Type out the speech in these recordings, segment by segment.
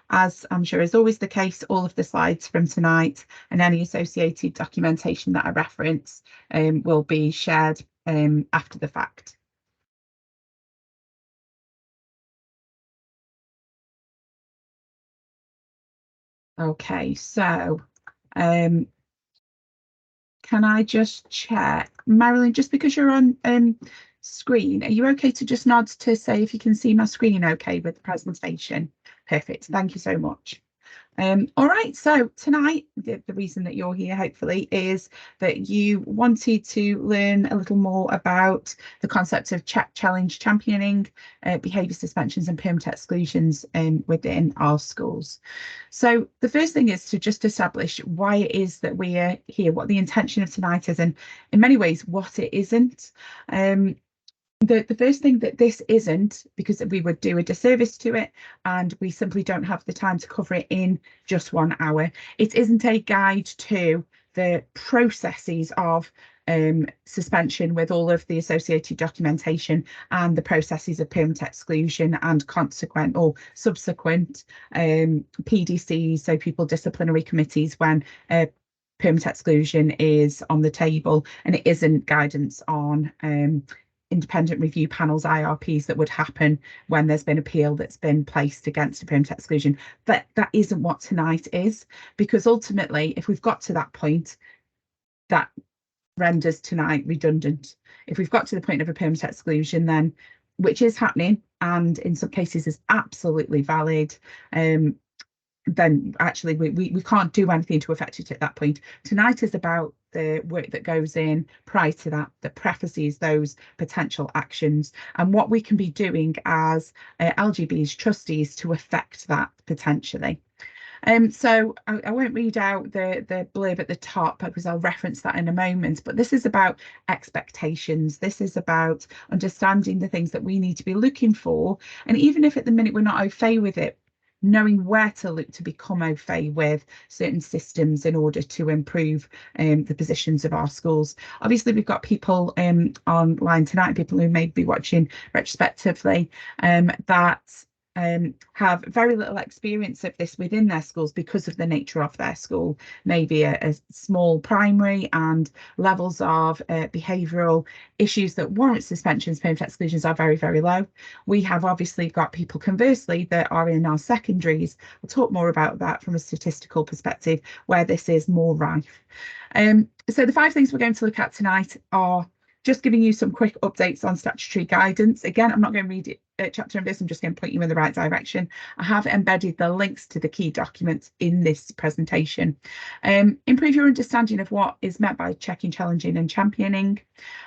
As I'm sure is always the case, all of the slides from tonight and any associated documentation that I reference will be shared after the fact. Okay, so can I just check, Marilyn, just because you're on screen, are you okay to just nod to say if you can see my screen okay with the presentation? Perfect, thank you so much. All right, so tonight, the reason that you're here, hopefully, is that you wanted to learn a little more about the concept of challenge championing, behaviour suspensions and permanent exclusions within our schools. So the first thing is to just establish why it is that we are here, what the intention of tonight is, and in many ways, what it isn't. The first thing that this isn't, because we would do a disservice to it and we simply don't have the time to cover it in just 1 hour. It isn't a guide to the processes of suspension with all of the associated documentation and the processes of permanent exclusion and consequent or subsequent PDCs, so pupil disciplinary committees, when permanent exclusion is on the table, and it isn't guidance on independent review panels, IRPs, that would happen when there's been appeal that's been placed against a permanent exclusion. But that isn't what tonight is, because ultimately, if we've got to that point, that renders tonight redundant. If we've got to the point of a permanent exclusion, then, which is happening and in some cases is absolutely valid, then actually we can't do anything to affect it at that point. Tonight is about the work that goes in prior to that, that prefaces those potential actions and what we can be doing as LGBs trustees to affect that potentially. So I won't read out the blurb at the top because I'll reference that in a moment, but this is about expectations. This is about understanding the things that we need to be looking for, and even if at the minute we're not au fait with it, knowing where to look to become au fait with certain systems in order to improve the positions of our schools. Obviously, we've got people online tonight, people who may be watching retrospectively, that have very little experience of this within their schools because of the nature of their school, maybe a small primary, and levels of behavioural issues that warrant suspensions, permanent exclusions are very, very low. We have obviously got people conversely that are in our secondaries. We'll talk more about that from a statistical perspective, where this is more rife. So the 5 things we're going to look at tonight are just giving you some quick updates on statutory guidance. Again, I'm not going to read it chapter and verse, I'm just going to point you in the right direction. I have embedded the links to the key documents in this presentation. Improve your understanding of what is meant by checking, challenging and championing.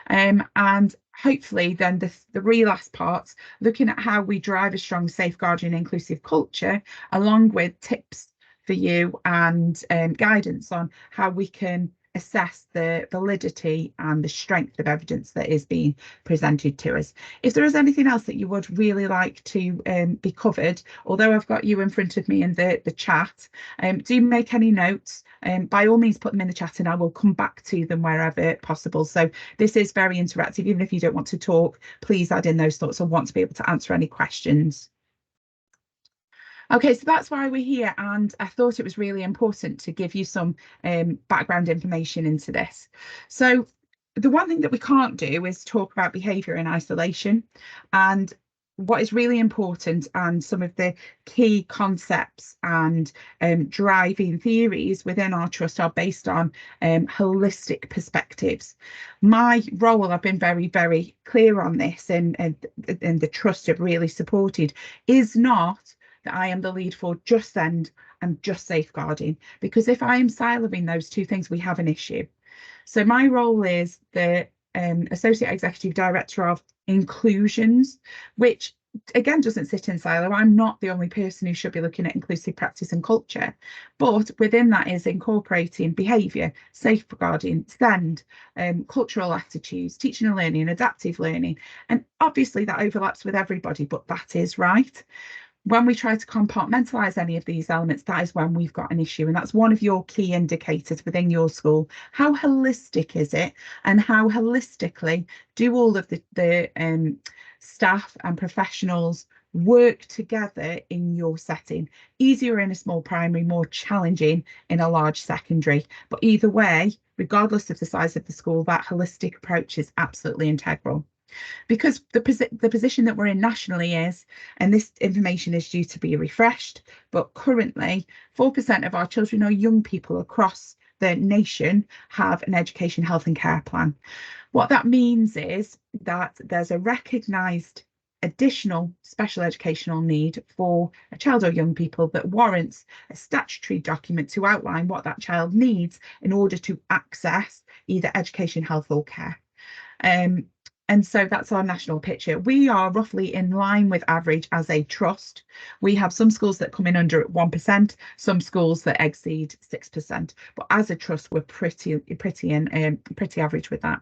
And hopefully then the real last part, looking at how we drive a strong, safeguarding and inclusive culture, along with tips for you and guidance on how we can assess the validity and the strength of evidence that is being presented to us. If there is anything else that you would really like to be covered, although I've got you in front of me in the chat, do make any notes. By all means, put them in the chat and I will come back to them wherever possible. So this is very interactive. Even if you don't want to talk, please add in those thoughts. I want to be able to answer any questions. Okay, so that's why we're here, and I thought it was really important to give you some background information into this. So the one thing that we can't do is talk about behaviour in isolation, and what is really important and some of the key concepts and driving theories within our trust are based on holistic perspectives. My role, I've been very, very clear on this, and the trust have really supported, is not that I am the lead for just SEND and just safeguarding, because if I am siloing those 2 things, we have an issue. So my role is the Associate Executive Director of Inclusions, which again doesn't sit in silo. I'm not the only person who should be looking at inclusive practice and culture, but within that is incorporating behaviour, safeguarding, SEND, cultural attitudes, teaching and learning, adaptive learning, and obviously that overlaps with everybody, but that is right. When we try to compartmentalise any of these elements, that is when we've got an issue. And that's one of your key indicators within your school. How holistic is it? And how holistically do all of the staff and professionals work together in your setting. Easier in a small primary, more challenging in a large secondary. But either way, regardless of the size of the school, that holistic approach is absolutely integral. Because the position that we're in nationally is, and this information is due to be refreshed, but currently 4% of our children or young people across the nation have an education, health and care plan. What that means is that there's a recognised additional special educational need for a child or young people that warrants a statutory document to outline what that child needs in order to access either education, health or care. And so that's our national picture. We are roughly in line with average as a trust. We have some schools that come in under 1%, some schools that exceed 6%. But as a trust, we're pretty average with that.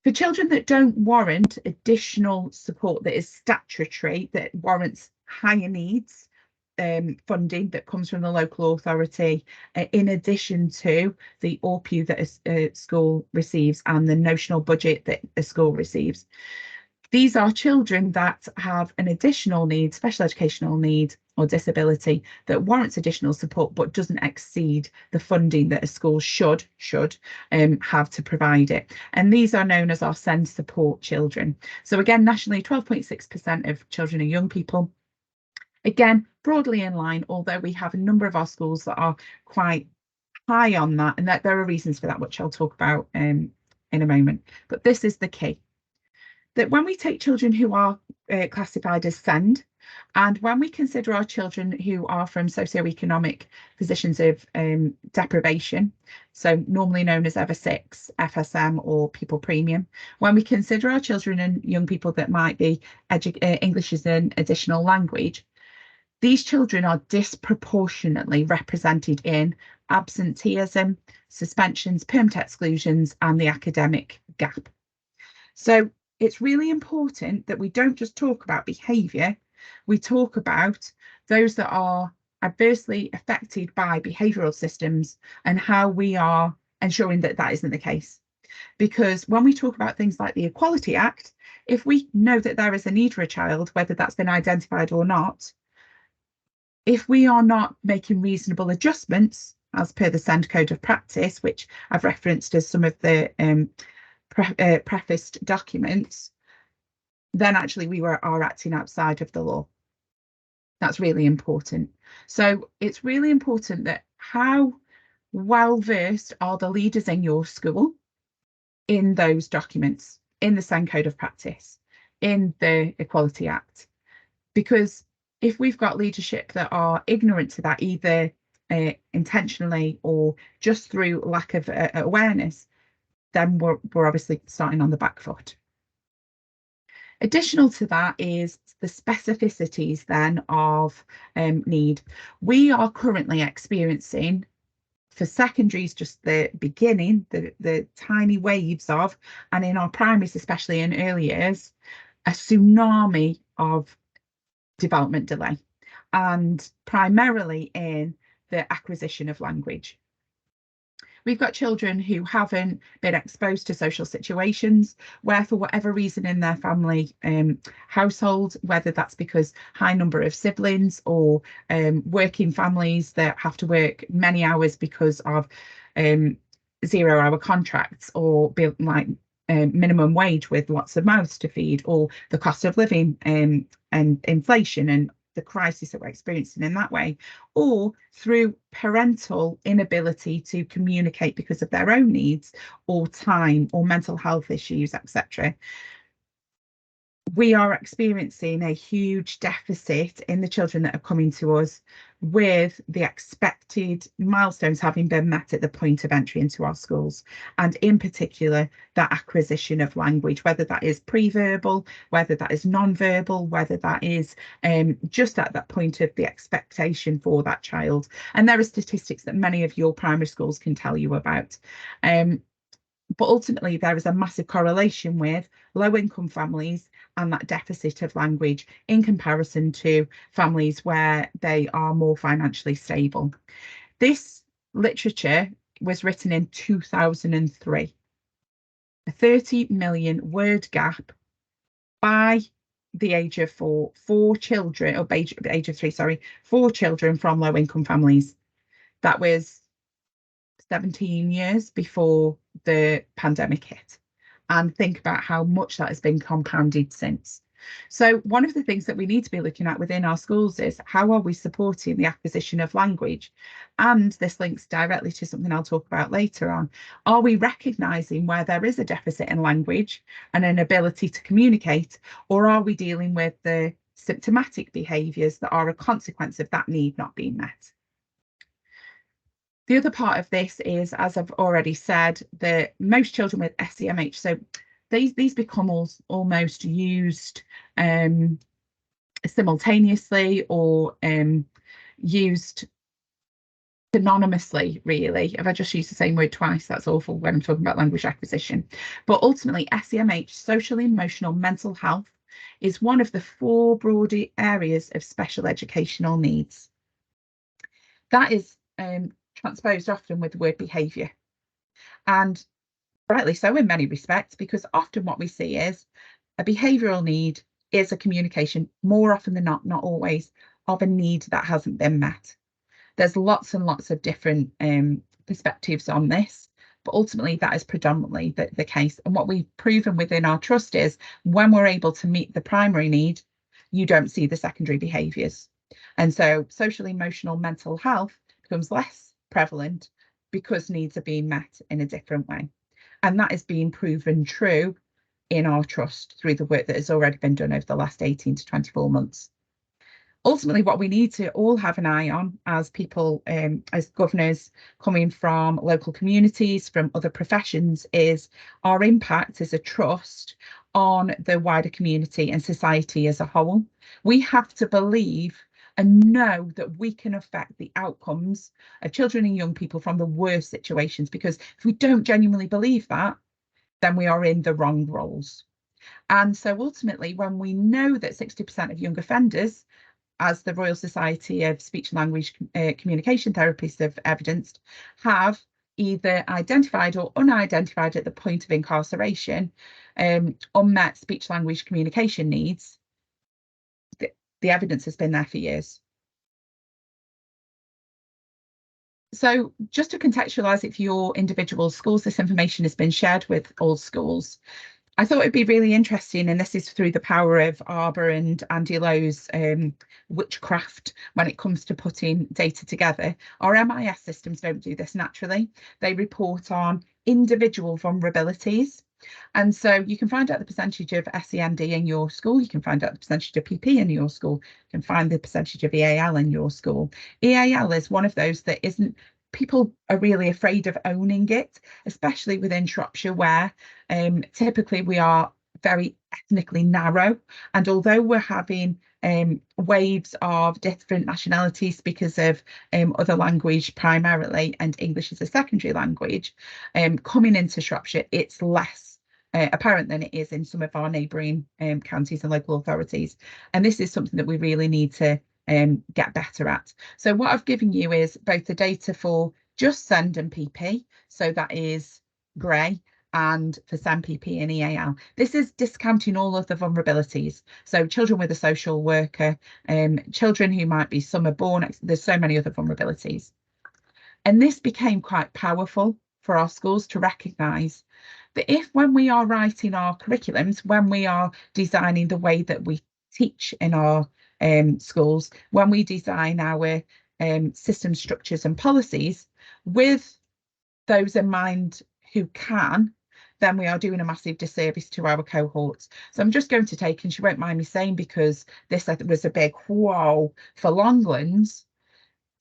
For children that don't warrant additional support that is statutory, that warrants higher needs, funding that comes from the local authority, in addition to the ORPU that a school receives and the notional budget that a school receives. These are children that have an additional need, special educational need or disability that warrants additional support but doesn't exceed the funding that a school should have to provide it. And these are known as our SEND support children. So again, nationally, 12.6% of children and young people. Again, broadly in line, although we have a number of our schools that are quite high on that, and that there are reasons for that, which I'll talk about in a moment. But this is the key, that when we take children who are classified as SEND, and when we consider our children who are from socioeconomic positions of deprivation, so normally known as EVER 6, FSM or pupil premium, when we consider our children and young people that might be English as an additional language, these children are disproportionately represented in absenteeism, suspensions, permanent exclusions, and the academic gap. So it's really important that we don't just talk about behaviour, we talk about those that are adversely affected by behavioural systems and how we are ensuring that that isn't the case. Because when we talk about things like the Equality Act, if we know that there is a need for a child, whether that's been identified or not, if we are not making reasonable adjustments as per the SEND Code of Practice, which I've referenced as some of the prefaced documents, then actually we are acting outside of the law. That's really important. So it's really important that how well versed are the leaders in your school in those documents, in the SEND Code of Practice, in the Equality Act, because if we've got leadership that are ignorant to that, either intentionally or just through lack of awareness, then we're obviously starting on the back foot. Additional to that is the specificities then of need. We are currently experiencing, for secondaries, just the beginning, the tiny waves of, and in our primaries, especially in early years, a tsunami of development delay, and primarily in the acquisition of language. We've got children who haven't been exposed to social situations where, for whatever reason in their family household, whether that's because high number of siblings or working families that have to work many hours because of 0-hour contracts, or like minimum wage with lots of mouths to feed, or the cost of living and inflation and the crisis that we're experiencing in that way, or through parental inability to communicate because of their own needs or time or mental health issues, etc. We are experiencing a huge deficit in the children that are coming to us, with the expected milestones having been met at the point of entry into our schools, and in particular that acquisition of language, whether that is pre-verbal, whether that is non-verbal, whether that is just at that point of the expectation for that child. And there are statistics that many of your primary schools can tell you about. But ultimately, there is a massive correlation with low-income families and that deficit of language in comparison to families where they are more financially stable. This literature was written in 2003. A 30 million word gap by the age of four children, or age of 3, sorry, 4 children from low income families. That was 17 years before the pandemic hit. And think about how much that has been compounded since. So one of the things that we need to be looking at within our schools is how are we supporting the acquisition of language? And this links directly to something I'll talk about later on. Are we recognising where there is a deficit in language and an ability to communicate, or are we dealing with the symptomatic behaviours that are a consequence of that need not being met? The other part of this is, as I've already said, that most children with SEMH, so these become almost used simultaneously or used synonymously, really. If I just use the same word twice, that's awful when I'm talking about language acquisition. But ultimately, SEMH, social, emotional, mental health, is one of the 4 broad areas of special educational needs. That is transposed often with the word behaviour, and rightly so in many respects, because often what we see is a behavioural need is a communication, more often than not always, of a need that hasn't been met. There's lots and lots of different perspectives on this, but ultimately that is predominantly the case. And what we've proven within our trust is when we're able to meet the primary need, you don't see the secondary behaviours. And so social, emotional, mental health becomes less prevalent because needs are being met in a different way. And that is being proven true in our trust through the work that has already been done over the last 18 to 24 months. Ultimately, what we need to all have an eye on as people, as governors coming from local communities, from other professions, is our impact as a trust on the wider community and society as a whole. We have to believe and know that we can affect the outcomes of children and young people from the worst situations, because if we don't genuinely believe that, then we are in the wrong roles. And so ultimately, when we know that 60% of young offenders, as the Royal Society of Speech and Language Communication Therapists have evidenced, have either identified or unidentified at the point of incarceration unmet speech language communication needs, the evidence has been there for years. So just to contextualise it for your individual schools, this information has been shared with all schools. I thought it'd be really interesting, and this is through the power of Arbor and Andy Lowe's witchcraft when it comes to putting data together. Our MIS systems don't do this naturally. They report on individual vulnerabilities. And so you can find out the percentage of SEND in your school, you can find out the percentage of PP in your school, you can find the percentage of EAL in your school. EAL is one of those that isn't, people are really afraid of owning it, especially within Shropshire, where typically we are very ethnically narrow. And although we're having waves of different nationalities because of other language primarily and English as a secondary language coming into Shropshire, it's less apparent than it is in some of our neighbouring counties and local authorities. And this is something that we really need to get better at. So what I've given you is both the data for just SEND and PP, so that is grey, and for SEND, PP and EAL. This is discounting all of the vulnerabilities. So children with a social worker, children who might be summer born, there's so many other vulnerabilities. And this became quite powerful for our schools to recognise that if, when we are writing our curriculums, when we are designing the way that we teach in our schools, when we design our system structures and policies with those in mind who can, then we are doing a massive disservice to our cohorts. So I'm just going to take, and she won't mind me saying, because this was a big whoa for Longlands,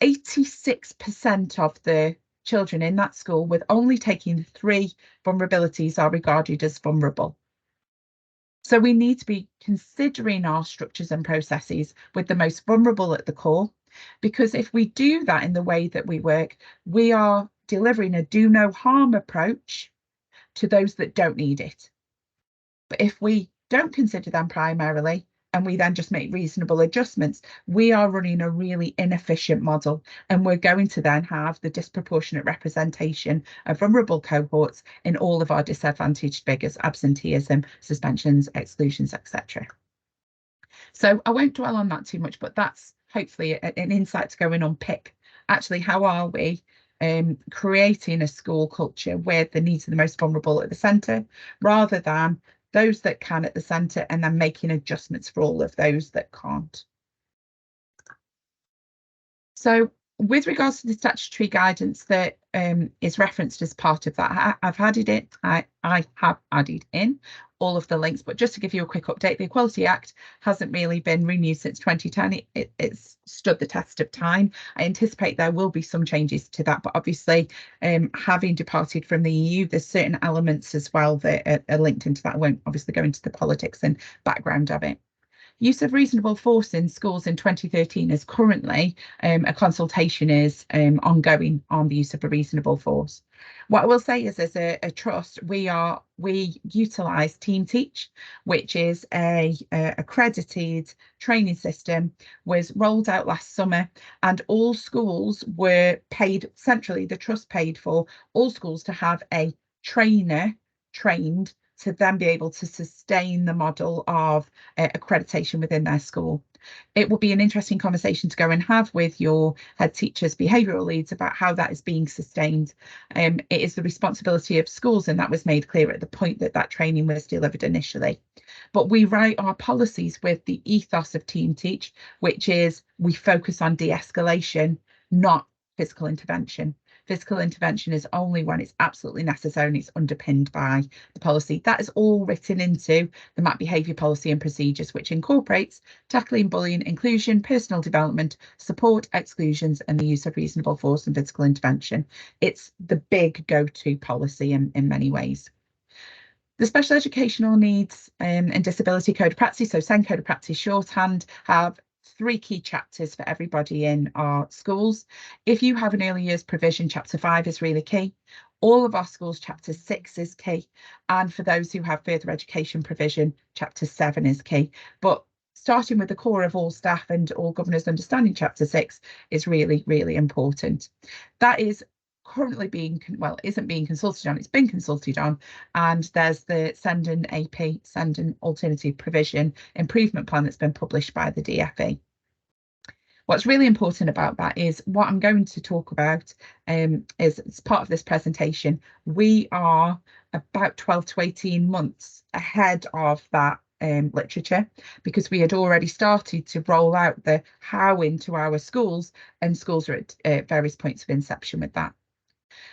86% of the children in that school with only taking 3 vulnerabilities are regarded as vulnerable. So we need to be considering our structures and processes with the most vulnerable at the core, because if we do that in the way that we work, we are delivering a do no harm approach to those that don't need it. But if we don't consider them primarily, and we then just make reasonable adjustments, we are running a really inefficient model, and we're going to then have the disproportionate representation of vulnerable cohorts in all of our disadvantaged figures: absenteeism, suspensions, exclusions, etc. So I won't dwell on that too much, but that's hopefully an insight to go and unpick. Actually, how are we creating a school culture where the needs of the most vulnerable at the centre, rather than those that can at the centre, and then making adjustments for all of those that can't. So with regards to the statutory guidance that is referenced as part of that, I've added it. I have added in all of the links, but just to give you a quick update, the Equality Act hasn't really been renewed since 2010. It's stood the test of time. I anticipate there will be some changes to that, but obviously having departed from the EU, there's certain elements as well that are linked into that. I won't obviously go into the politics and background of it. Use of reasonable force in schools in 2013 is currently a consultation is ongoing on the use of a reasonable force. What I will say is, as a trust, we utilise Team Teach, which is a accredited training system, was rolled out last summer, and all schools were paid centrally. The trust paid for all schools to have a trainer trained to then be able to sustain the model of accreditation within their school. It will be an interesting conversation to go and have with your head teachers, behavioural leads, about how that is being sustained. It is the responsibility of schools, and that was made clear at the point that that training was delivered initially. But we write our policies with the ethos of Team Teach, which is we focus on de-escalation, not physical intervention. Physical intervention is only when it's absolutely necessary and it's underpinned by the policy. That is all written into the MAP behaviour policy and procedures, which incorporates tackling bullying, inclusion, personal development, support, exclusions, and the use of reasonable force and physical intervention. It's the big go-to policy in many ways. The Special Educational Needs and Disability Code of Practice, so SEND Code of Practice shorthand, have 3 key chapters for everybody in our schools. If you have an early years provision, chapter 5 is really key. All of our schools, chapter 6 is key. And for those who have further education provision, chapter 7 is key. But starting with the core of all staff and all governors understanding chapter 6 is really, really important. That is currently isn't being consulted on, it's been consulted on, and there's the SEND and AP, SEND and Alternative Provision Improvement Plan that's been published by the DfE. What's really important about that is what I'm going to talk about is, as part of this presentation, we are about 12 to 18 months ahead of that literature, because we had already started to roll out the how into our schools, and schools are at various points of inception with that.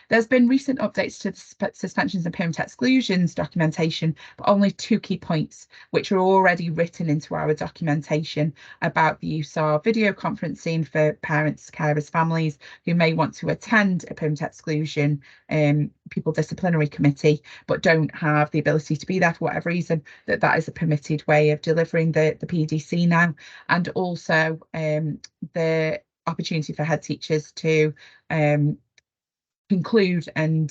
There's been recent updates to the suspensions and parent exclusions documentation, but only 2 key points, which are already written into our documentation, about the use of video conferencing for parents, carers, families who may want to attend a parent exclusion pupil disciplinary committee, but don't have the ability to be there for whatever reason, that is a permitted way of delivering the PDC now, and also the opportunity for head teachers to conclude and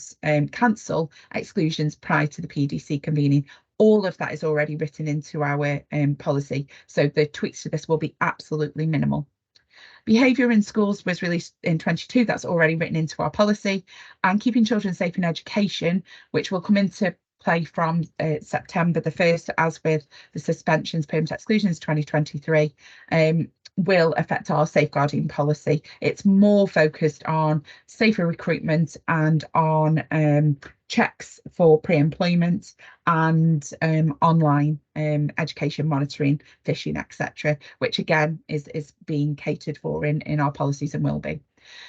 cancel exclusions prior to the PDC convening. All of that is already written into our policy, so the tweaks to this will be absolutely minimal. Behaviour in schools was released in 22, that's already written into our policy, and keeping children safe in education, which will come into play from September the 1st, as with the suspensions, parent exclusions 2023, will affect our safeguarding policy. It's more focused on safer recruitment and on checks for pre-employment and online education monitoring, phishing, etc., which again is being catered for in our policies and will be.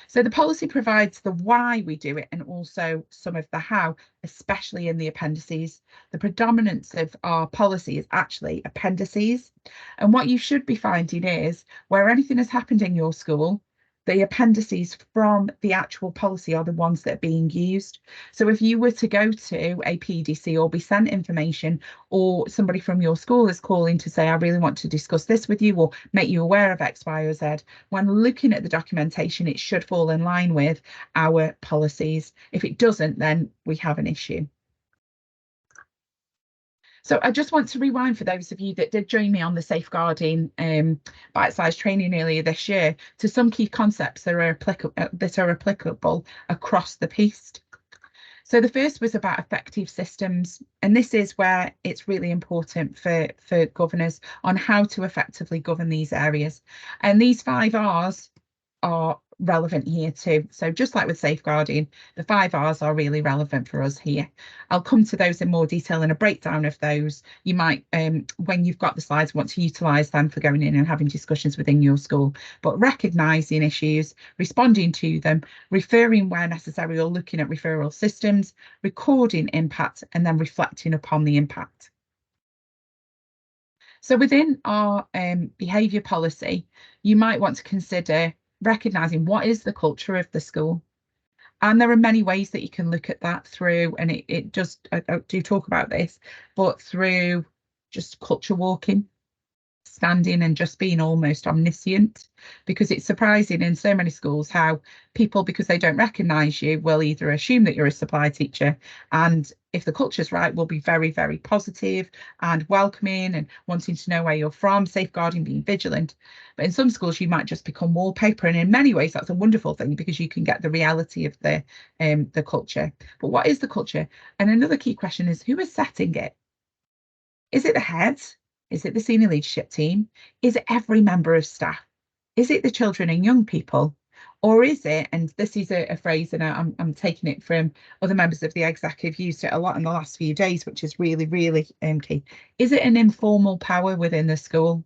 So the policy provides the why we do it, and also some of the how, especially in the appendices. The predominance of our policy is actually appendices. And what you should be finding is, where anything has happened in your school, the appendices from the actual policy are the ones that are being used. So if you were to go to a PDC or be sent information, or somebody from your school is calling to say, I really want to discuss this with you, or make you aware of X, Y, or Z, when looking at the documentation, it should fall in line with our policies. If it doesn't, then we have an issue. So I just want to rewind for those of you that did join me on the safeguarding bite-sized training earlier this year, to some key concepts that are applicable across the piece. So the first was about effective systems, and this is where it's really important for governors on how to effectively govern these areas. And these 5 Rs are relevant here too. So just like with safeguarding, the 5 Rs are really relevant for us here. I'll come to those in more detail in a breakdown of those. You might, when you've got the slides, want to utilise them for going in and having discussions within your school. But recognising issues, responding to them, referring where necessary or looking at referral systems, recording impact, and then reflecting upon the impact. So within our behaviour policy, you might want to consider recognising what is the culture of the school. And there are many ways that you can look at that through, and it just, I do talk about this, but through just culture walking, standing and just being almost omniscient, because it's surprising in so many schools how people, because they don't recognise you, will either assume that you're a supply teacher, and if the culture's right, will be very, very positive and welcoming and wanting to know where you're from, safeguarding, being vigilant. But in some schools, you might just become wallpaper, and in many ways, that's a wonderful thing because you can get the reality of the culture. But what is the culture? And another key question is, who is setting it? Is it the heads? Is it the senior leadership team? Is it every member of staff? Is it the children and young people? Or is it, and this is a phrase, and I'm taking it from other members of the exec who've used it a lot in the last few days, which is really, really key. Is it an informal power within the school?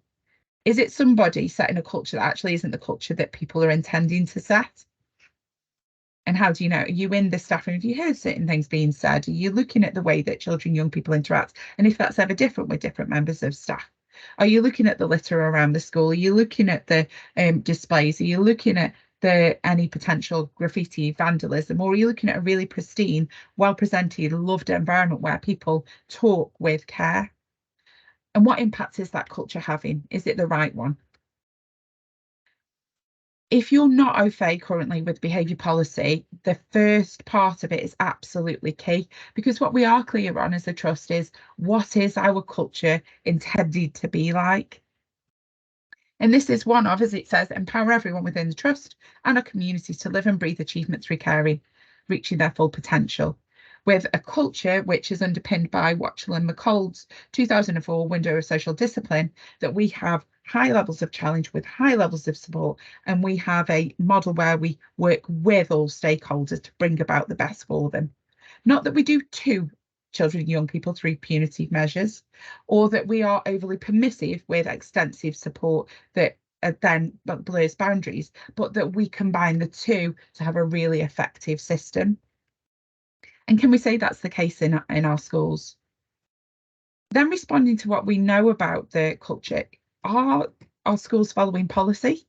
Is it somebody setting a culture that actually isn't the culture that people are intending to set? And how do you know? Are you in the staff room? Have you heard certain things being said? Are you looking at the way that children, young people interact? And if that's ever different with different members of staff? Are you looking at the litter around the school? Are you looking at the displays? Are you looking at any potential graffiti, vandalism? Or are you looking at a really pristine, well-presented, loved environment where people talk with care? And what impact is that culture having? Is it the right one? If you're not au fait currently with behaviour policy, the first part of it is absolutely key, because what we are clear on as a trust is what is our culture intended to be like. And this is one of, as it says, empower everyone within the trust and our communities to live and breathe achievement through caring, reaching their full potential, with a culture which is underpinned by Watchell and McColl's 2004 window of social discipline, that we have high levels of challenge with high levels of support, and we have a model where we work with all stakeholders to bring about the best for them. Not that we do to children and young people through punitive measures, or that we are overly permissive with extensive support that then blurs boundaries, but that we combine the two to have a really effective system. And can we say that's the case in our schools? Then responding to what we know about the culture, are our schools following policy?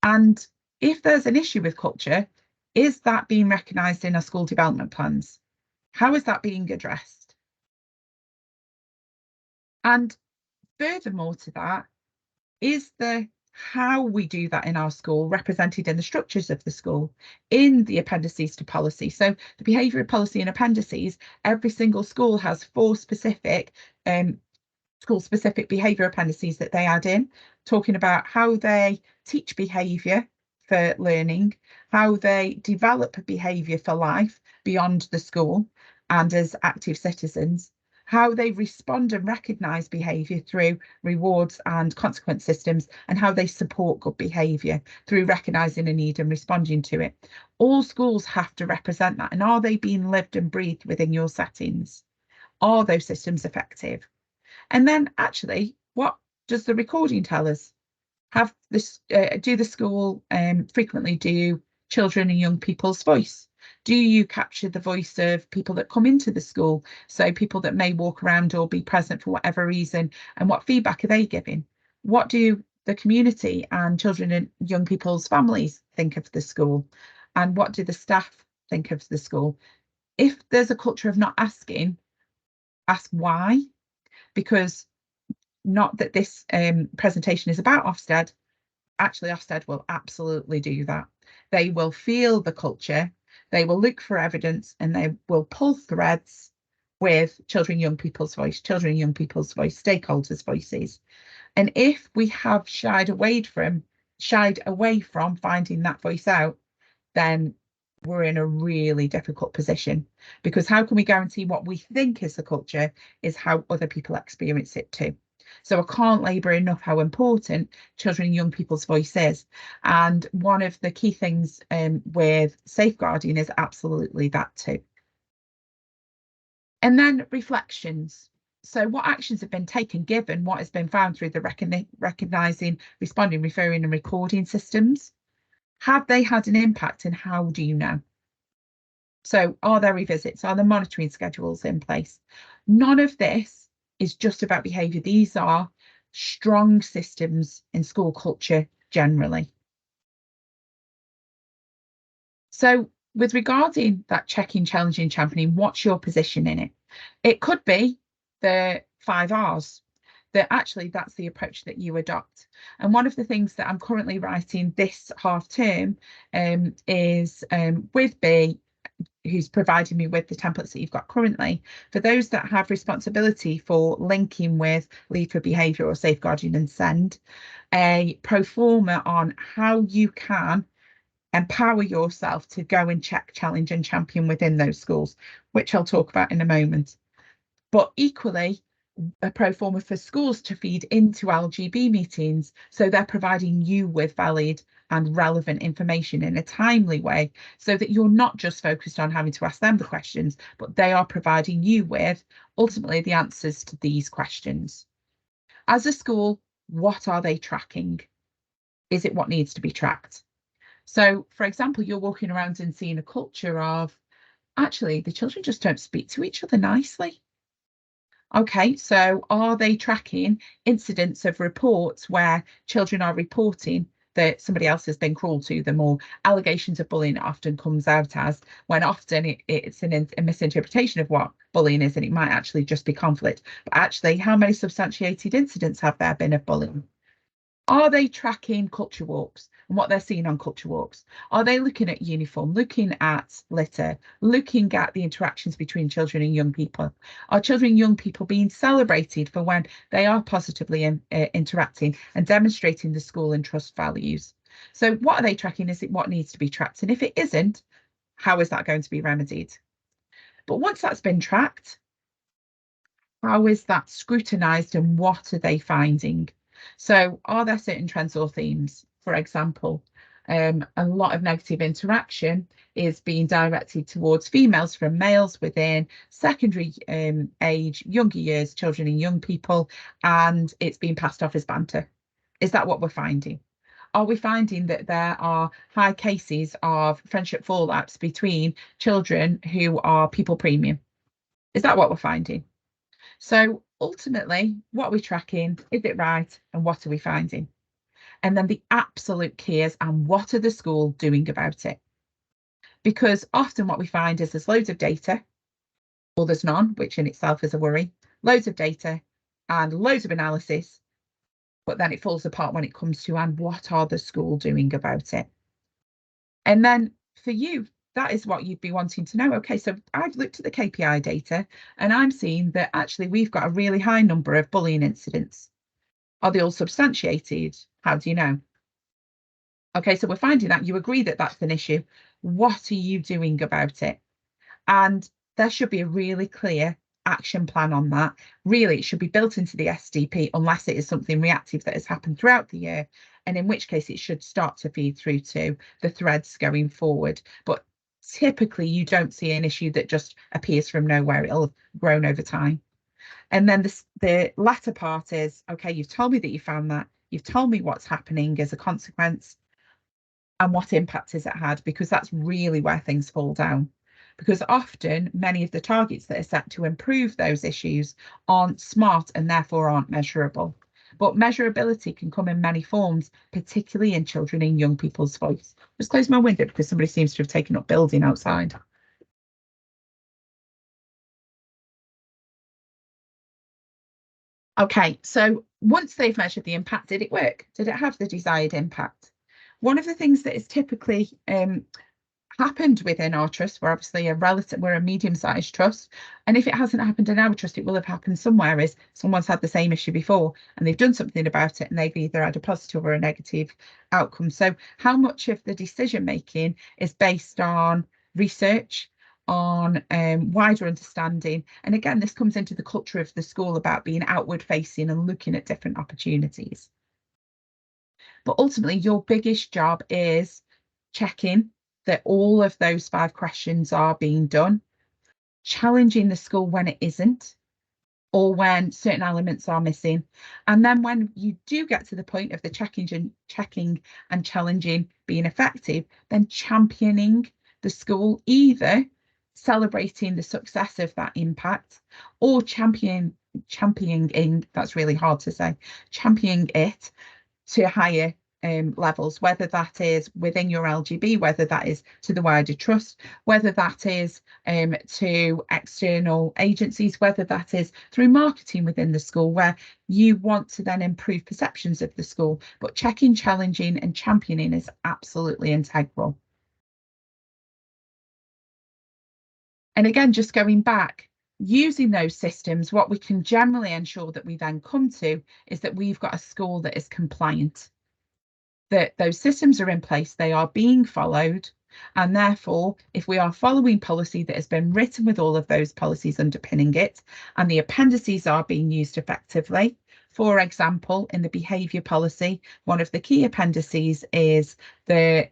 And if there's an issue with culture, is that being recognised in our school development plans? How is that being addressed? And furthermore to that, is the how we do that in our school represented in the structures of the school, in the appendices to policy? So the behaviour policy and appendices, every single school has 4 specific school-specific behaviour appendices that they add in, talking about how they teach behaviour for learning, how they develop behaviour for life beyond the school and as active citizens, how they respond and recognise behaviour through rewards and consequence systems, and how they support good behaviour through recognising a need and responding to it. All schools have to represent that. And are they being lived and breathed within your settings? Are those systems effective? And then actually, what does the recording tell us? Have this do the school frequently do children and young people's voice? Do you capture the voice of people that come into the school? So people that may walk around or be present for whatever reason, and what feedback are they giving? What do the community and children and young people's families think of the school? And what do the staff think of the school? If there's a culture of not asking, ask why. Because not that this presentation is about Ofsted, actually Ofsted will absolutely do that. They will feel the culture, they will look for evidence, and they will pull threads with children, young people's voice, stakeholders' voices. And if we have shied away from finding that voice out, then we're in a really difficult position, because how can we guarantee what we think is the culture is how other people experience it too? So I can't labour enough how important children and young people's voice is. And one of the key things with safeguarding is absolutely that too. And then reflections. So what actions have been taken given what has been found through the recognising, responding, referring and recording systems? Have they had an impact, and how do you know? So are there revisits? Are there monitoring schedules in place? None of this is just about behaviour. These are strong systems in school culture generally. So with regarding that checking, challenging, championing, what's your position in it? It could be the 5 R's, that actually that's the approach that you adopt. And one of the things that I'm currently writing this half term is with B, who's providing me with the templates that you've got currently, for those that have responsibility for linking with Lead for Behaviour or Safeguarding and Send, a pro forma on how you can empower yourself to go and check, challenge and champion within those schools, which I'll talk about in a moment. But equally, a pro forma for schools to feed into LGB meetings, so they're providing you with valid and relevant information in a timely way, so that you're not just focused on having to ask them the questions, but they are providing you with ultimately the answers to these questions. As a school, what are they tracking? Is it what needs to be tracked? So, for example, you're walking around and seeing a culture of, actually, the children just don't speak to each other nicely. Okay, so are they tracking incidents of reports where children are reporting that somebody else has been cruel to them, or allegations of bullying often comes out as, when often it's a misinterpretation of what bullying is, and it might actually just be conflict. But actually, how many substantiated incidents have there been of bullying? Are they tracking culture walks and what they're seeing on culture walks? Are they looking at uniform, looking at litter, looking at the interactions between children and young people? Are children and young people being celebrated for when they are positively interacting and demonstrating the school and trust values? So what are they tracking? Is it what needs to be tracked? And if it isn't, how is that going to be remedied? But once that's been tracked, how is that scrutinised, and what are they finding? So are there certain trends or themes? For example, a lot of negative interaction is being directed towards females from males within secondary age, younger years, children and young people, and it's being passed off as banter. Is that what we're finding? Are we finding that there are high cases of friendship fallouts between children who are people premium? Is that what we're finding? So ultimately, what are we tracking? Is it right? And what are we finding? And then the absolute key is, and what are the school doing about it? Because often what we find is there's loads of data, or there's none, which in itself is a worry, loads of data and loads of analysis, but then it falls apart when it comes to, and what are the school doing about it? And then for you, that is what you'd be wanting to know. Okay, so I've looked at the KPI data and I'm seeing that actually we've got a really high number of bullying incidents. Are they all substantiated? How do you know? Okay, so we're finding that you agree that that's an issue. What are you doing about it? And there should be a really clear action plan on that. Really, it should be built into the SDP, unless it is something reactive that has happened throughout the year, and in which case it should start to feed through to the threads going forward. But typically you don't see an issue that just appears from nowhere. It'll have grown over time. And then the latter part is, okay, you've told me that you found that, you've told me what's happening as a consequence, and what impact has it had? Because that's really where things fall down. Because often many of the targets that are set to improve those issues aren't smart and therefore aren't measurable. But measurability can come in many forms, particularly in children and young people's voice. Just close my window because somebody seems to have taken up building outside. Okay, so once they've measured the impact, did it work? Did it have the desired impact? One of the things that is typically happened within our trust. We're obviously we're a medium-sized trust, and if it hasn't happened in our trust, it will have happened somewhere. Is someone's had the same issue before and they've done something about it, and they've either had a positive or a negative outcome. So how much of the decision making is based on research, on wider understanding? And again, this comes into the culture of the school about being outward facing and looking at different opportunities. But ultimately, your biggest job is checking that all of those 5 questions are being done, challenging the school when it isn't, or when certain elements are missing. And then when you do get to the point of the checking and challenging being effective, then championing the school, either celebrating the success of that impact or championing, that's really hard to say, championing it to higher levels, whether that is within your LGB, whether that is to the wider trust, whether that is to external agencies, whether that is through marketing within the school, where you want to then improve perceptions of the school. But checking, challenging and championing is absolutely integral. And again, just going back, using those systems, what we can generally ensure that we then come to is that we've got a school that is compliant, that those systems are in place, they are being followed, and therefore, if we are following policy that has been written with all of those policies underpinning it, and the appendices are being used effectively. For example, in the behaviour policy, one of the key appendices is the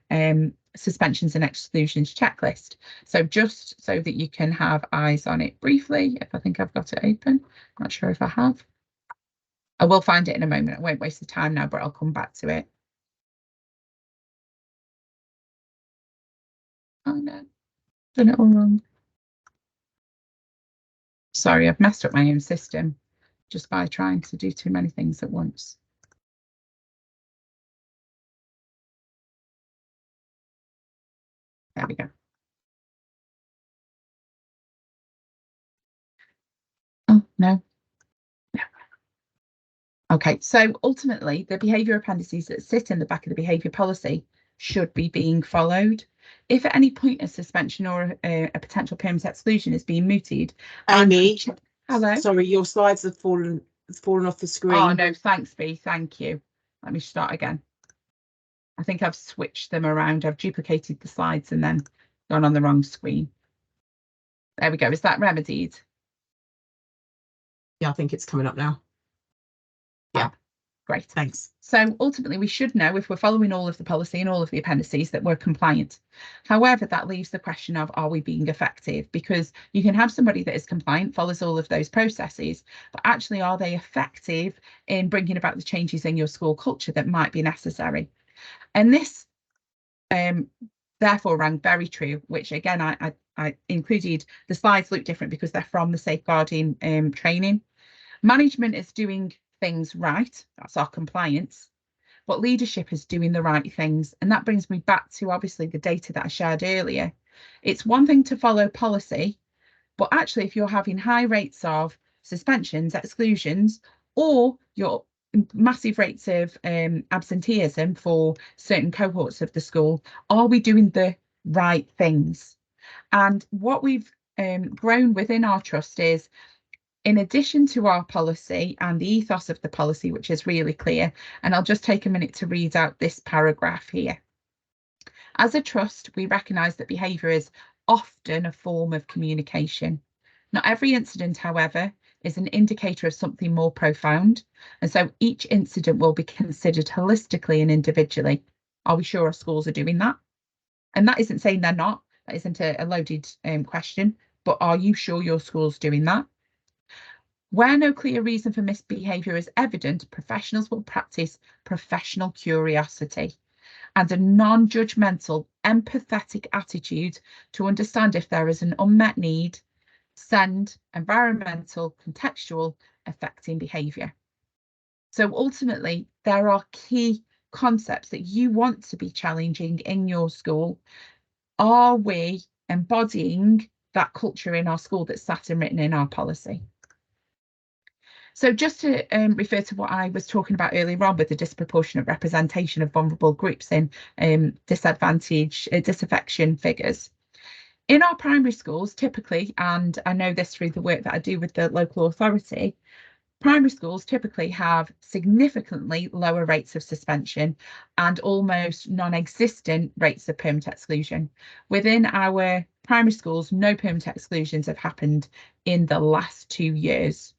suspensions and exclusions checklist. So just so that you can have eyes on it briefly, if I think I've got it open, I'm not sure if I have. I will find it in a moment. I won't waste the time now, but I'll come back to it. Oh no, done it all wrong. Sorry, I've messed up my own system just by trying to do too many things at once. There we go. Oh no. Okay, so ultimately the behaviour appendices that sit in the back of the behaviour policy should be being followed. If at any point a suspension or a potential permanent exclusion is being mooted, Amy, hello. Sorry, your slides have fallen off the screen. Oh no, thanks, B. Thank you. Let me start again. I think I've switched them around. I've duplicated the slides and then gone on the wrong screen. There we go. Is that remedied? Yeah, I think it's coming up now. Yeah. Great. Thanks. So ultimately, we should know, if we're following all of the policy and all of the appendices, that we're compliant. However, that leaves the question of, are we being effective? Because you can have somebody that is compliant, follows all of those processes, but actually, are they effective in bringing about the changes in your school culture that might be necessary? And this therefore rang very true, which again, I included, the slides look different because they're from the safeguarding training. Management is doing things right, that's our compliance, but leadership is doing the right things. And that brings me back to obviously the data that I shared earlier. It's one thing to follow policy, but actually if you're having high rates of suspensions, exclusions, or your massive rates of absenteeism for certain cohorts of the school, are we doing the right things? And what we've grown within our trust is, in addition to our policy and the ethos of the policy, which is really clear, and I'll just take a minute to read out this paragraph here. As a trust, we recognise that behaviour is often a form of communication. Not every incident, however, is an indicator of something more profound, and so each incident will be considered holistically and individually. Are we sure our schools are doing that? And that isn't saying they're not, that isn't a loaded question, but are you sure your school's doing that? Where no clear reason for misbehaviour is evident, professionals will practice professional curiosity and a non-judgmental, empathetic attitude to understand if there is an unmet need, SEND, environmental, contextual, affecting behaviour. So ultimately, there are key concepts that you want to be challenging in your school. Are we embodying that culture in our school that's sat and written in our policy? So just to refer to what I was talking about earlier on with the disproportionate representation of vulnerable groups in disaffection figures. In our primary schools, typically, and I know this through the work that I do with the local authority, primary schools typically have significantly lower rates of suspension and almost non-existent rates of permanent exclusion. Within our primary schools, no permanent exclusions have happened in the last 2 years.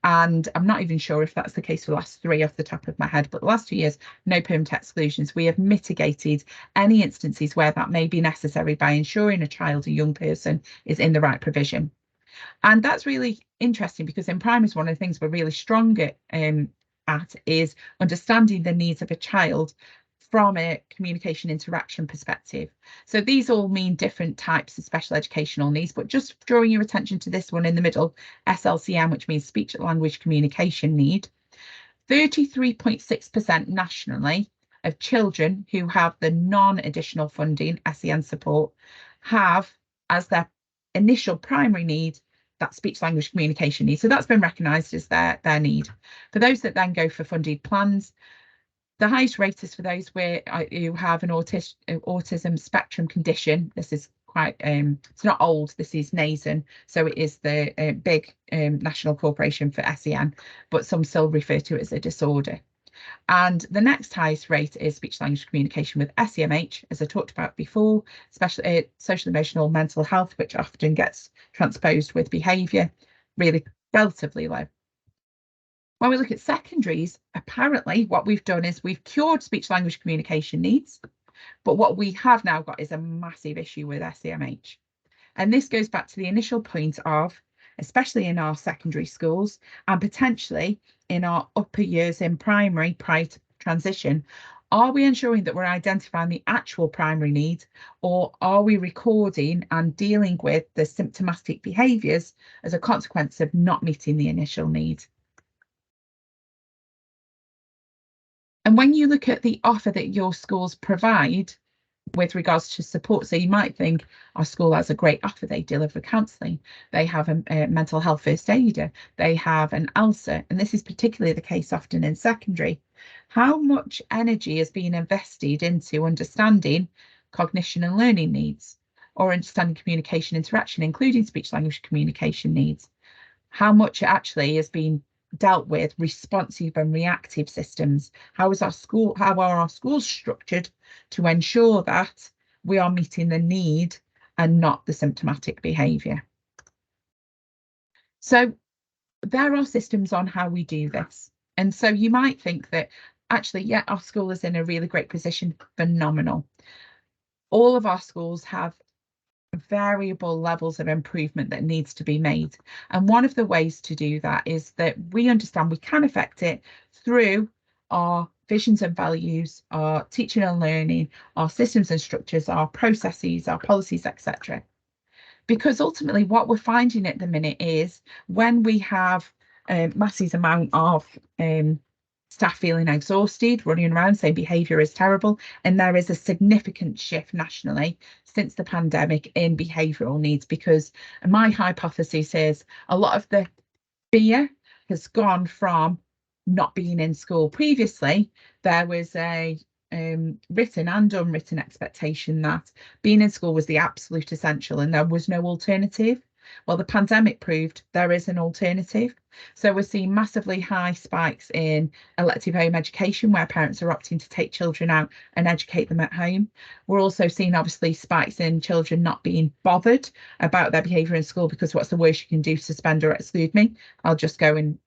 And I'm not even sure if that's the case for the last 3 off the top of my head, but the last 2 years, no permanent exclusions. We have mitigated any instances where that may be necessary by ensuring a child, a young person, is in the right provision. And that's really interesting because in primaries, one of the things we're really strong at is understanding the needs of a child from a communication interaction perspective. So these all mean different types of special educational needs, but just drawing your attention to this one in the middle, SLCM, which means speech language communication need. 33.6% nationally of children who have the non-additional funding SEN support have as their initial primary need that speech language communication need. So that's been recognised as their need. For those that then go for funded plans, the highest rate is for those who have an autism spectrum condition. This is quite, it's not old, this is NASEN, so it is the big national corporation for SEN, but some still refer to it as a disorder. And the next highest rate is speech language communication with SEMH, as I talked about before, especially social emotional mental health, which often gets transposed with behaviour, really relatively low. When we look at secondaries, apparently what we've done is we've cured speech language communication needs, but what we have now got is a massive issue with SEMH. And this goes back to the initial point of, especially in our secondary schools and potentially in our upper years in primary prior to transition, are we ensuring that we're identifying the actual primary need, or are we recording and dealing with the symptomatic behaviours as a consequence of not meeting the initial need? And when you look at the offer that your schools provide with regards to support, so you might think our school has a great offer. They deliver counselling, they have a mental health first aider, they have an ALSA, and this is particularly the case often in secondary. How much energy is being invested into understanding cognition and learning needs, or understanding communication interaction, including speech language communication needs? How much actually is being dealt with responsive and reactive systems? How are our schools structured to ensure that we are meeting the need and not the symptomatic behaviour? So there are systems on how we do this. And so you might think that actually, yeah, our school is in a really great position. Phenomenal. All of our schools have variable levels of improvement that needs to be made, and one of the ways to do that is that we understand we can affect it through our visions and values, our teaching and learning, our systems and structures, our processes, our policies, etc. Because ultimately what we're finding at the minute is when we have a massive amount of staff feeling exhausted, running around saying behaviour is terrible, and there is a significant shift nationally since the pandemic in behavioural needs, because my hypothesis is a lot of the fear has gone from not being in school. Previously, there was a written and unwritten expectation that being in school was the absolute essential and there was no alternative. Well, the pandemic proved there is an alternative. So we're seeing massively high spikes in elective home education, where parents are opting to take children out and educate them at home. We're also seeing obviously spikes in children not being bothered about their behaviour in school, because what's the worst you can do, suspend or exclude me? I'll just go and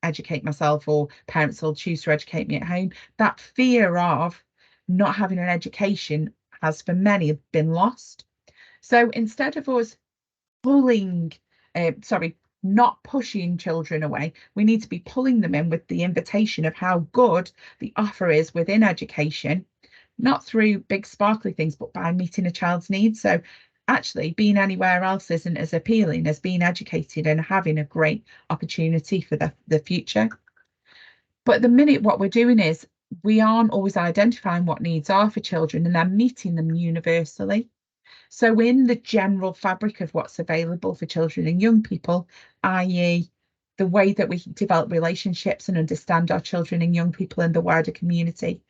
educate myself, or parents will choose to educate me at home. That fear of not having an education has for many been lost. So instead of us not pushing children away, we need to be pulling them in with the invitation of how good the offer is within education, not through big sparkly things, but by meeting a child's needs. So actually being anywhere else isn't as appealing as being educated and having a great opportunity for the future. But at the minute, what we're doing is we aren't always identifying what needs are for children and then meeting them universally. So in the general fabric of what's available for children and young people, i.e. the way that we develop relationships and understand our children and young people in the wider community,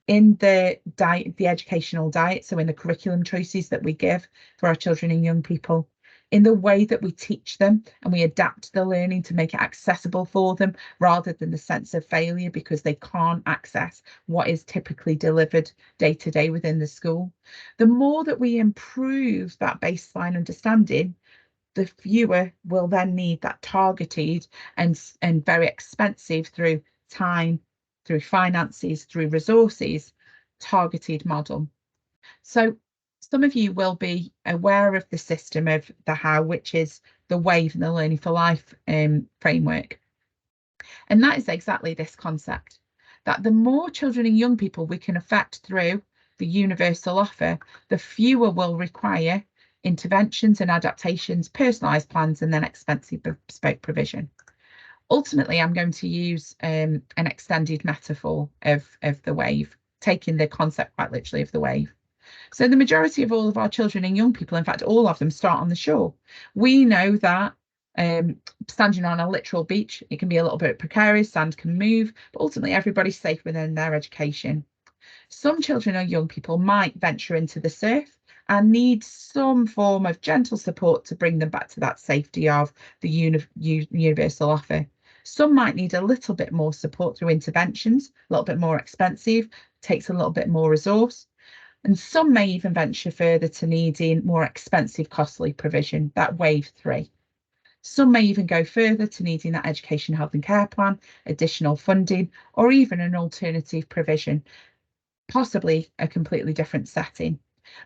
in the diet, the educational diet, so in the curriculum choices that we give for our children and young people, in the way that we teach them and we adapt the learning to make it accessible for them rather than the sense of failure because they can't access what is typically delivered day to day within the school. The more that we improve that baseline understanding, the fewer will then need that targeted and very expensive through time, through finances, through resources, targeted model. So some of you will be aware of the system of the how, which is the WAVE and the Learning for Life framework. And that is exactly this concept, that the more children and young people we can affect through the universal offer, the fewer will require interventions and adaptations, personalised plans, and then expensive bespoke provision. Ultimately, I'm going to use an extended metaphor of the WAVE, taking the concept quite literally of the WAVE. So the majority of all of our children and young people, in fact, all of them start on the shore. We know that standing on a literal beach, it can be a little bit precarious, sand can move, but ultimately everybody's safe within their education. Some children or young people might venture into the surf and need some form of gentle support to bring them back to that safety of the universal offer. Some might need a little bit more support through interventions, a little bit more expensive, takes a little bit more resource. And some may even venture further to needing more expensive, costly provision, that wave 3. Some may even go further to needing that education, health and care plan, additional funding, or even an alternative provision, possibly a completely different setting.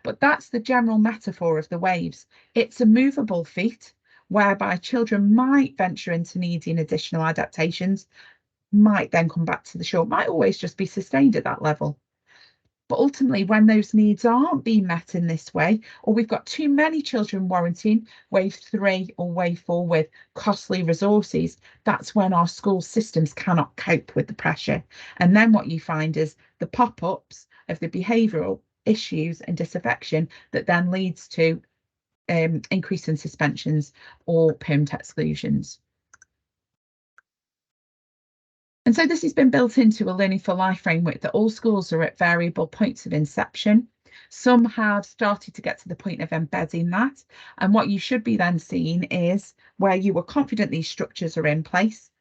But that's the general metaphor of the waves. It's a movable feat whereby children might venture into needing additional adaptations, might then come back to the shore, might always just be sustained at that level. But ultimately, when those needs aren't being met in this way, or we've got too many children warranting wave 3 or wave 4 with costly resources, that's when our school systems cannot cope with the pressure. And then what you find is the pop-ups of the behavioural issues and disaffection that then leads to increase in suspensions or permanent exclusions. And so this has been built into a Learning for Life framework that all schools are at variable points of inception. Some have started to get to the point of embedding that. And what you should be then seeing is where you are confident these structures are in place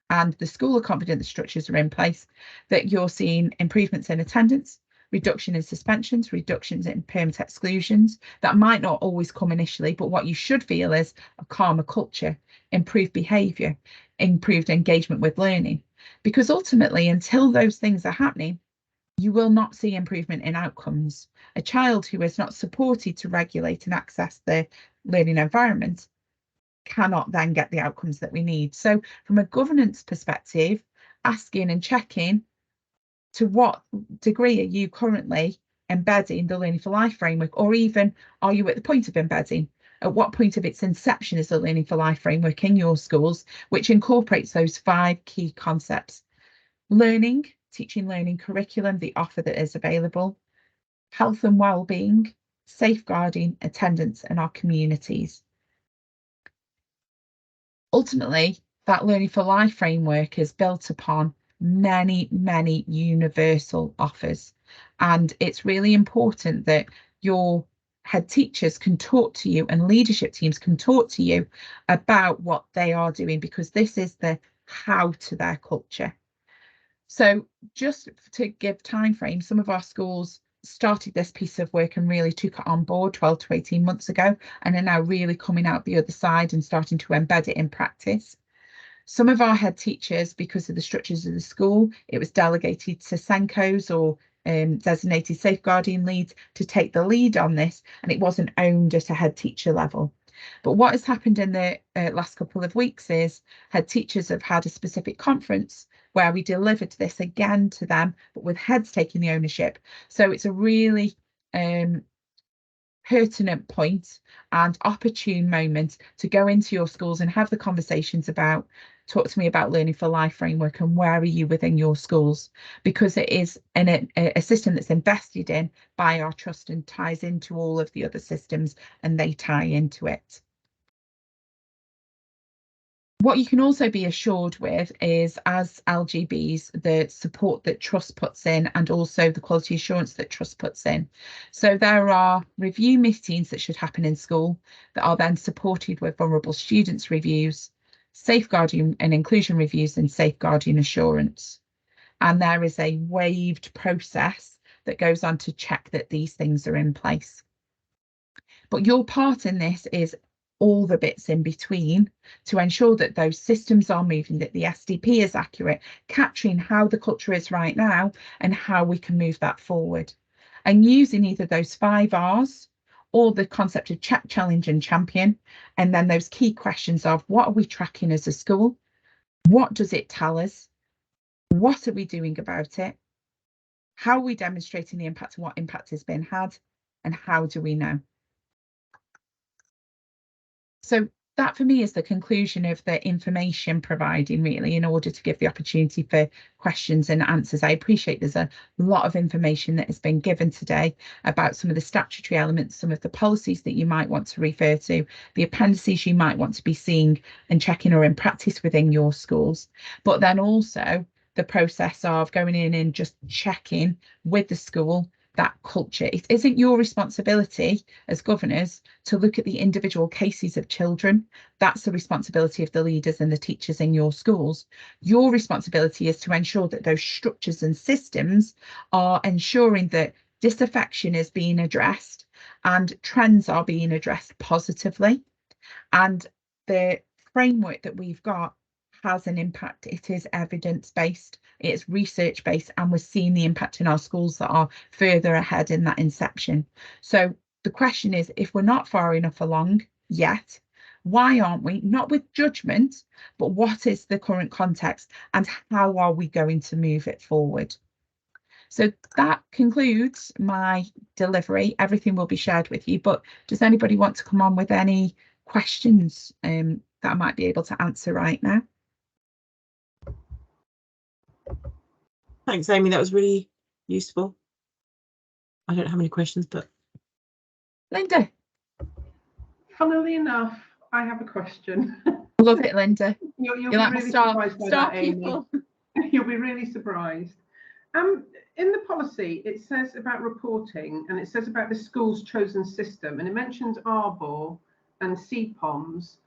and the school are confident the structures are in place, that you're seeing improvements in attendance, reduction in suspensions, reductions in permanent exclusions. That might not always come initially, but what you should feel is a calmer culture, improved behaviour, improved engagement with learning. Because ultimately, until those things are happening, you will not see improvement in outcomes. A child who is not supported to regulate and access their learning environment cannot then get the outcomes that we need. So from a governance perspective, asking and checking to what degree are you currently embedding the Learning for Life framework, or even are you at the point of embedding? At what point of its inception is the Learning for Life framework in your schools, which incorporates those 5 key concepts? Learning, teaching learning curriculum, the offer that is available, health and well-being, safeguarding, attendance, and our communities. Ultimately, that Learning for Life framework is built upon many, many universal offers. And it's really important that your head teachers can talk to you and leadership teams can talk to you about what they are doing, because this is the how to their culture. So just to give time frame, some of our schools started this piece of work and really took it on board 12 to 18 months ago and are now really coming out the other side and starting to embed it in practice. Some of our head teachers, because of the structures of the school, it was delegated to SENCOs or designated safeguarding leads to take the lead on this, and it wasn't owned at a head teacher level. But what has happened in the last couple of weeks is head teachers have had a specific conference where we delivered this again to them, but with heads taking the ownership. So it's a really pertinent point and opportune moment to go into your schools and have the conversations about, talk to me about Learning for Life framework and where are you within your schools, because it is a system that's invested in by our trust and ties into all of the other systems and they tie into it. What you can also be assured with is, as LGBs, the support that Trust puts in and also the quality assurance that Trust puts in. So there are review meetings that should happen in school that are then supported with vulnerable students reviews, safeguarding and inclusion reviews, and safeguarding assurance. And there is a waived process that goes on to check that these things are in place. But your part in this is all the bits in between to ensure that those systems are moving, that the SDP is accurate, capturing how the culture is right now and how we can move that forward. And using either those 5 R's or the concept of check, challenge and champion. And then those key questions of what are we tracking as a school? What does it tell us? What are we doing about it? How are we demonstrating the impact and what impact has been had? And how do we know? So that for me is the conclusion of the information providing, really, in order to give the opportunity for questions and answers. I appreciate there's a lot of information that has been given today about some of the statutory elements, some of the policies that you might want to refer to, the appendices you might want to be seeing and checking or in practice within your schools, but then also the process of going in and just checking with the school that culture. It isn't your responsibility as governors to look at the individual cases of children. That's the responsibility of the leaders and the teachers in your schools. Your responsibility is to ensure that those structures and systems are ensuring that disaffection is being addressed and trends are being addressed positively. And the framework that we've got has an impact. It is evidence-based, it's research-based, and we're seeing the impact in our schools that are further ahead in that inception. So the question is, if we're not far enough along yet, why aren't we? Not with judgment, but what is the current context and how are we going to move it forward? So that concludes my delivery. Everything will be shared with you, but does anybody want to come on with any questions that I might be able to answer right now? Thanks, Amy. That was really useful. I don't have any questions, but Linda. Funnily enough, I have a question. Love it, Linda. You'll You're be like really my surprised by star that, Amy. people. You'll be really surprised. In the policy, it says about reporting, and it says about the school's chosen system, and it mentions Arbor and CPOMs.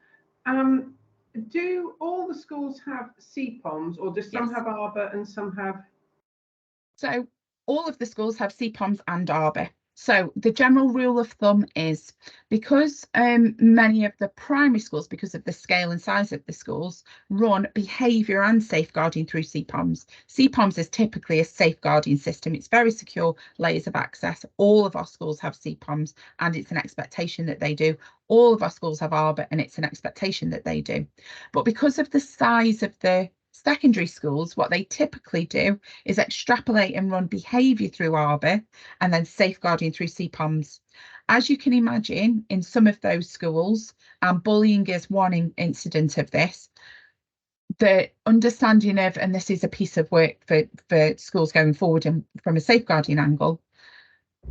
Do all the schools have CPOMs, or do some have Arbor and some have? So all of the schools have CPOMs and Arbor. So the general rule of thumb is, because many of the primary schools, because of the scale and size of the schools, run behaviour and safeguarding through CPOMs. CPOMs is typically a safeguarding system. It's very secure, layers of access. All of our schools have CPOMs and it's an expectation that they do. All of our schools have Arbor and it's an expectation that they do. But because of the size of the secondary schools, what they typically do is extrapolate and run behaviour through Arbor and then safeguarding through CPOMs. As you can imagine, in some of those schools, and bullying is one incident of this, the understanding of, and this is a piece of work for schools going forward and from a safeguarding angle,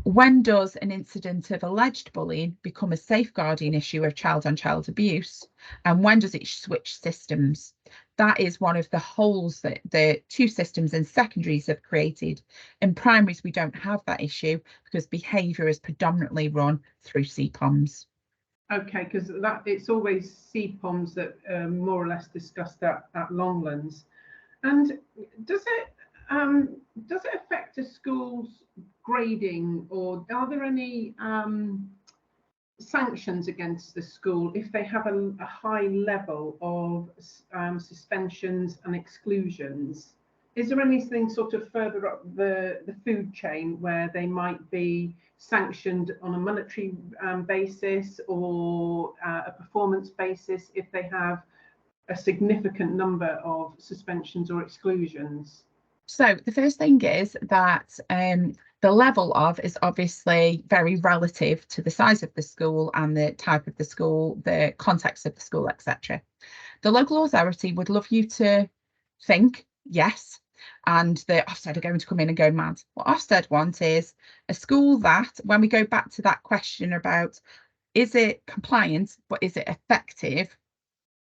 when does an incident of alleged bullying become a safeguarding issue of child-on-child abuse, and when does it switch systems? That is one of the holes that the two systems in secondaries have created. In primaries, we don't have that issue because behaviour is predominantly run through CPOMs. Okay, because that it's always CPOMs that more or less discussed at Longlands. And does it affect a school's grading, or are there any sanctions against the school if they have a high level of suspensions and exclusions? Is there anything sort of further up the food chain where they might be sanctioned on a monetary basis or a performance basis if they have a significant number of suspensions or exclusions? So the first thing is that the level of is obviously very relative to the size of the school and the type of the school, the context of the school, etc. The local authority would love you to think yes, and the Ofsted are going to come in and go mad. What Ofsted want is a school that, when we go back to that question about is it compliant, but is it effective,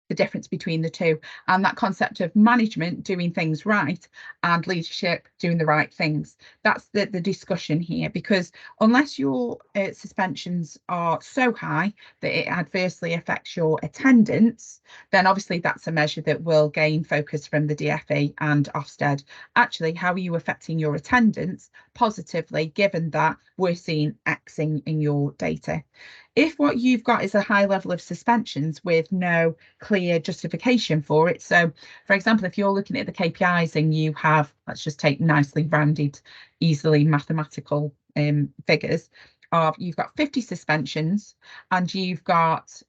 the difference between the two, and that concept of management doing things right and leadership doing the right things. That's the discussion here, because unless your suspensions are so high that it adversely affects your attendance, then obviously that's a measure that will gain focus from the DfE and Ofsted. Actually, how are you affecting your attendance positively, given that we're seeing X in your data? If what you've got is a high level of suspensions with no clear justification for it, so for example, if you're looking at the KPIs and you have, let's just take nicely rounded, easily mathematical figures of, you've got 50 suspensions and you've got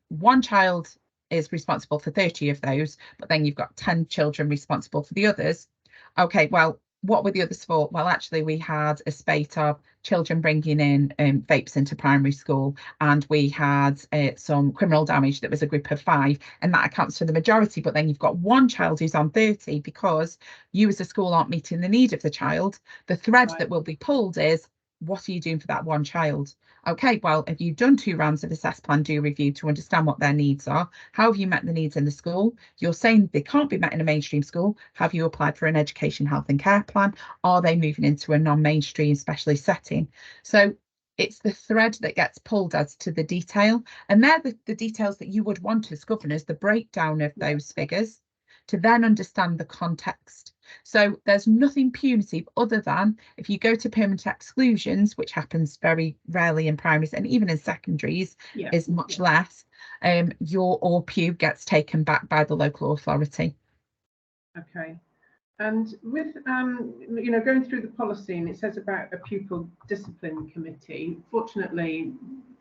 one child is responsible for 30 of those, but then you've got 10 children responsible for the others. Okay, well, what were the others for? Well, actually, we had a spate of children bringing in vapes into primary school, and we had some criminal damage that was a group of 5, and that accounts for the majority. But then you've got one child who's on 30 because you as a school aren't meeting the need of the child. The thread that will be pulled is, what are you doing for that one child? Okay, well, if you've done 2 rounds of assess plan do review to understand what their needs are, how have you met the needs in the school? You're saying they can't be met in a mainstream school. Have you applied for an education, health and care plan? Are they moving into a non-mainstream specialist setting? So it's the thread that gets pulled as to the detail, and they're the details that you would want as governors, the breakdown of those figures, to then understand the context. So there's nothing punitive other than if you go to permanent exclusions, which happens very rarely in primaries and even in secondaries is much less, your ORPU gets taken back by the local authority. Okay. And with, you know, going through the policy, and it says about a pupil discipline committee. Fortunately,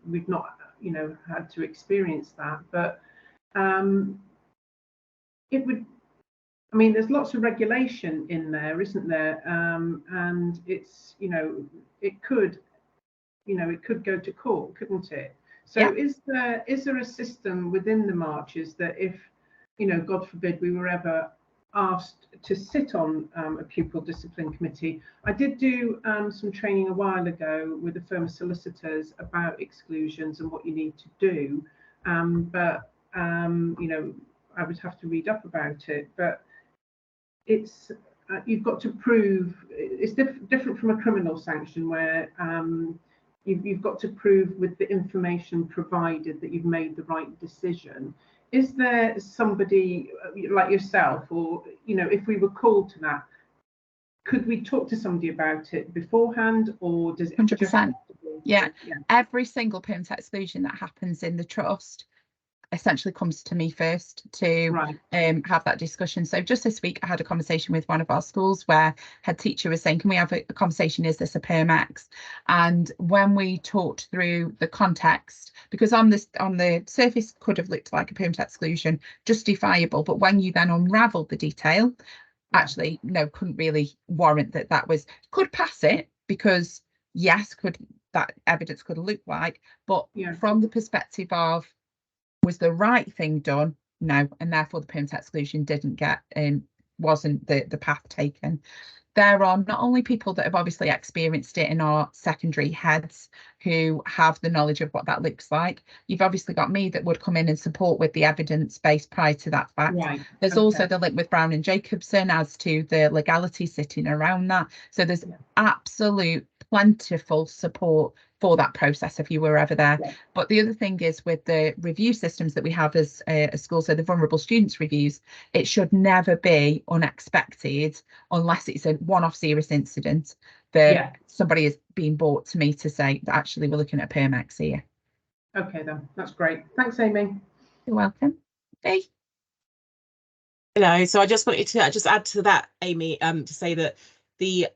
we've not, you know, had to experience that, but it would, I mean, there's lots of regulation in there, isn't there? And it's, you know, it could go to court, couldn't it? So is there a system within the marches that if, you know, God forbid, we were ever asked to sit on a pupil discipline committee? I did do some training a while ago with a firm of solicitors about exclusions and what you need to do, but you know, I would have to read up about it. But it's you've got to prove, it's different from a criminal sanction where you've got to prove with the information provided that you've made the right decision. Is there somebody like yourself, or, you know, if we were called to that, could we talk to somebody about it beforehand, or does it 100%? Yeah, every single permanent exclusion that happens in the trust essentially comes to me first to have that discussion. So just this week I had a conversation with one of our schools where head teacher was saying, can we have a conversation, is this a PermEx? And when we talked through the context, because on the surface could have looked like a permanent exclusion, justifiable, but when you then unravel the detail, actually no, couldn't really warrant that was, could pass it, because yes, could that evidence could look like, but from the perspective of, was the right thing done? No, and therefore the permanent exclusion didn't get wasn't the path taken. There are not only people that have obviously experienced it in our secondary heads who have the knowledge of what that looks like. You've obviously got me that would come in and support with the evidence base prior to that fact. There's also the link with Brown and Jacobson as to the legality sitting around that. So there's absolute plentiful support for that process if you were ever there. But the other thing is, with the review systems that we have as a school, so the vulnerable students reviews, it should never be unexpected unless it's a one-off serious incident that somebody is being brought to me to say that actually we're looking at a PermEx here. Okay then, that's great. Thanks, Amy. You're welcome. Hey. Hello. So I just wanted to just add to that, Amy, to say that the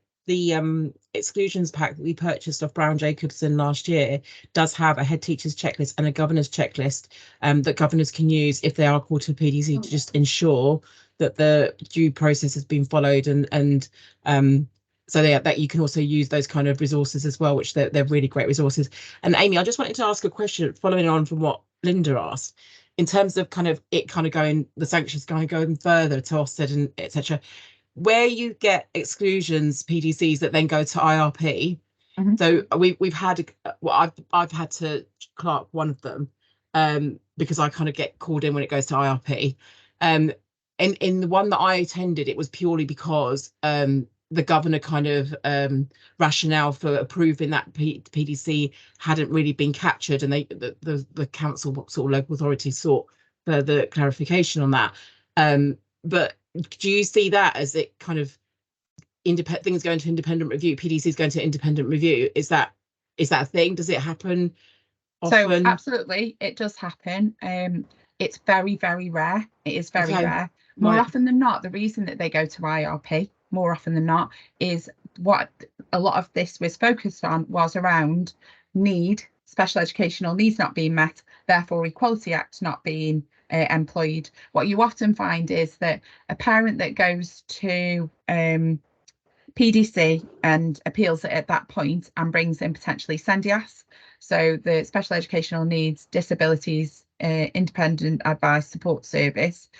exclusions pack that we purchased off Brown Jacobson last year does have a head teacher's checklist and a governor's checklist that governors can use if they are called to PDC to just ensure that the due process has been followed, and so that you can also use those kind of resources as well, which they're really great resources. And Amy, I just wanted to ask a question following on from what Linda asked, in terms of going, the sanctions going further to Ofsted and etc. Where you get exclusions PDCs that then go to IRP. So we've had, well, I've had to clerk one of them, because I kind of get called in when it goes to IRP. In the one that I attended, it was purely because the governor kind of rationale for approving that PDC hadn't really been captured, and the council, sort of local authority, sought further clarification on that. But do you see that as it kind of things going to independent review, PDCs going to independent review? Is that a thing? Does it happen often? So absolutely, it does happen. It's very, very rare. It is very rare. More often than not, the reason that they go to IRP, more often than not, is what a lot of this was focused on was around special educational needs not being met, therefore Equality Act not being employed. What you often find is that a parent that goes to PDC and appeals it at that point and brings in potentially SENDIAS, so the Special Educational Needs Disabilities Independent Advice Support Service,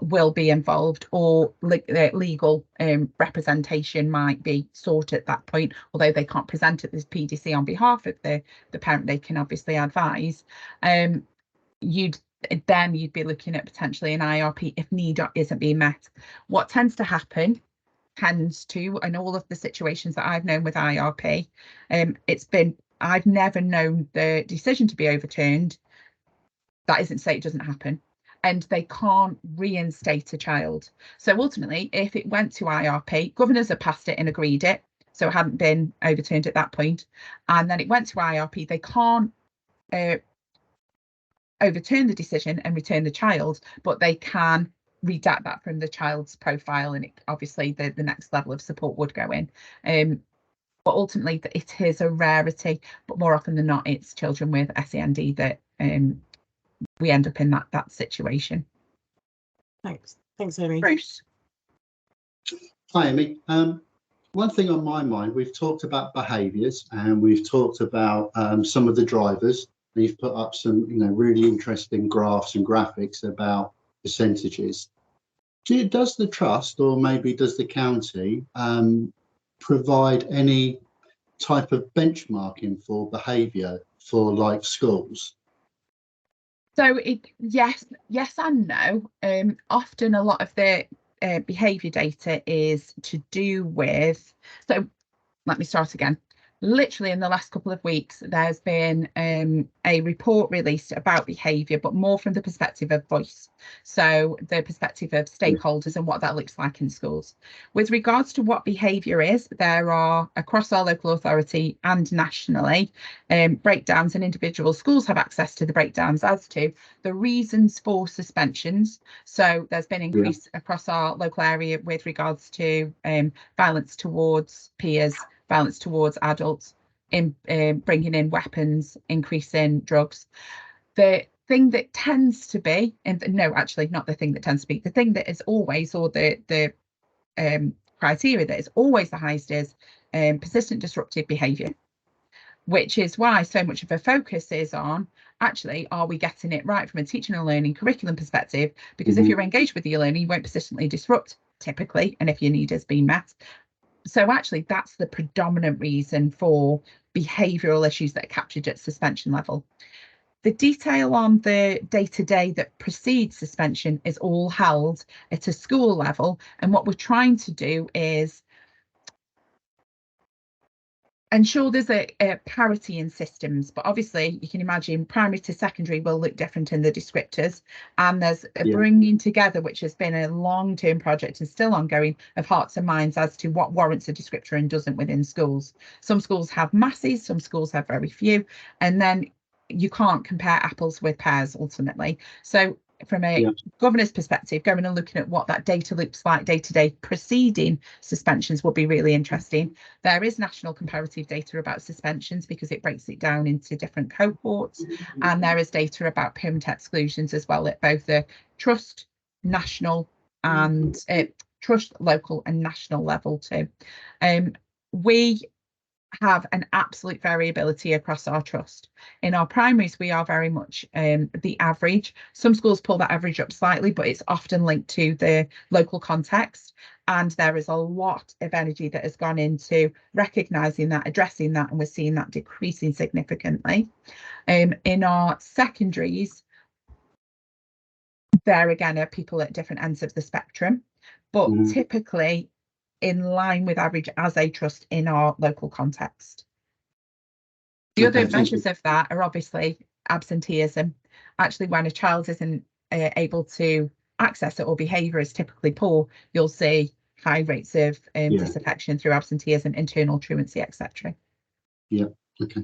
will be involved, or legal representation might be sought at that point, although they can't present at this PDC on behalf of the parent. They can obviously advise. You'd be looking at potentially an IRP if need isn't being met. What tends to happen in all of the situations that I've known with IRP, I've never known the decision to be overturned. That isn't to say it doesn't happen, and they can't reinstate a child. So ultimately, if it went to IRP, governors have passed it and agreed it, so it hadn't been overturned at that point, and then it went to IRP, they can't overturn the decision and return the child, but they can redact that from the child's profile, and obviously the next level of support would go in. But ultimately, it is a rarity, but more often than not, it's children with SEND that we end up in that situation. Thanks, Amy. Bruce. Hi, Amy. One thing on my mind, we've talked about behaviours and we've talked about some of the drivers. You've put up some, really interesting graphs and graphics about percentages. Does the trust, or maybe does the county, provide any type of benchmarking for behaviour for like schools? So yes and no. Often a lot of the behaviour data is to do with, so let me start again. Literally in the last couple of weeks, there's been a report released about behaviour, but more from the perspective of voice. So the perspective of stakeholders and what that looks like in schools. With regards to what behaviour is, there are, across our local authority and nationally, breakdowns, and individual schools have access to the breakdowns as to the reasons for suspensions. So there's been increase across our local area with regards to violence towards peers, violence towards adults, in bringing in weapons, increasing drugs. The thing that tends to be, and no, actually not the thing that tends to be, the thing that is always, or the criteria that is always the highest, is persistent disruptive behaviour, which is why so much of a focus is on, actually, are we getting it right from a teaching and learning curriculum perspective? Because if you're engaged with your learning, you won't persistently disrupt, typically, and if your need has been met. So actually, that's the predominant reason for behavioural issues that are captured at suspension level. The detail on the day-to-day that precedes suspension is all held at a school level. And what we're trying to do is ensure there's a parity in systems, but obviously you can imagine primary to secondary will look different in the descriptors, and there's a bringing together, which has been a long-term project and still ongoing, of hearts and minds as to what warrants a descriptor and doesn't within schools. Some schools have masses, some schools have very few, and then you can't compare apples with pears ultimately. So from a governor's perspective, going and looking at what that data looks like day to day preceding suspensions will be really interesting. There is national comparative data about suspensions because it breaks it down into different cohorts, and there is data about permanent exclusions as well at both the trust, national, and trust, local and national level too. We have an absolute variability across our trust. In our primaries, we are very much the average. Some schools pull that average up slightly, but it's often linked to the local context. And there is a lot of energy that has gone into recognising that, addressing that, and we're seeing that decreasing significantly. In our secondaries, there again are people at different ends of the spectrum, but typically in line with average as a trust in our local context. The other measures of that are obviously absenteeism. Actually, when a child isn't able to access it or behaviour is typically poor, you'll see high rates of disaffection through absenteeism, internal truancy, etc. Yeah, okay.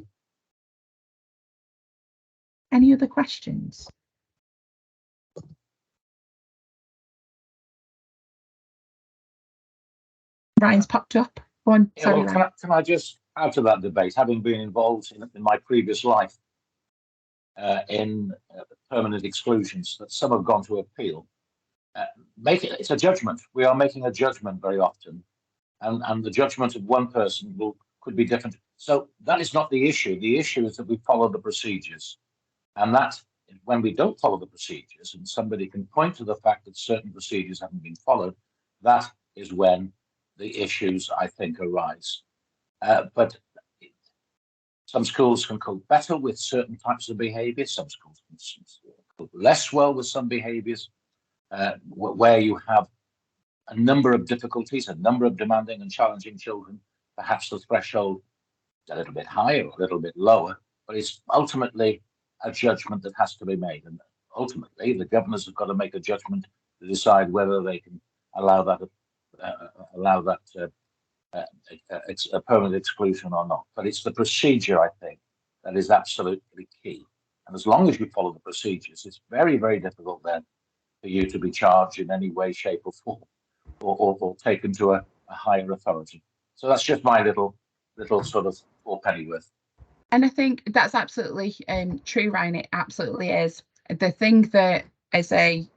Any other questions? Ryan's popped up. Go on. Yeah, Sorry, well, Ryan. can I just add to that debate, having been involved in my previous life in permanent exclusions, that some have gone to appeal. It's a judgment. We are making a judgment very often, and the judgment of one person could be different. So that is not the issue. The issue is that we follow the procedures, and that when we don't follow the procedures, and somebody can point to the fact that certain procedures haven't been followed, that is when the issues, I think, arise. But some schools can cope better with certain types of behaviour. Some schools can cope less well with some behaviours. Where you have a number of difficulties, a number of demanding and challenging children, perhaps the threshold is a little bit higher or a little bit lower, but it's ultimately a judgment that has to be made. And ultimately, the governors have got to make a judgment to decide whether they can allow that a permanent exclusion or not. But it's the procedure, I think, that is absolutely key. And as long as you follow the procedures, it's very, very difficult then for you to be charged in any way, shape, or form, or taken to a higher authority. So that's just my little sort of four-penny worth. And I think that's absolutely true, Ryan. It absolutely is. The thing that as a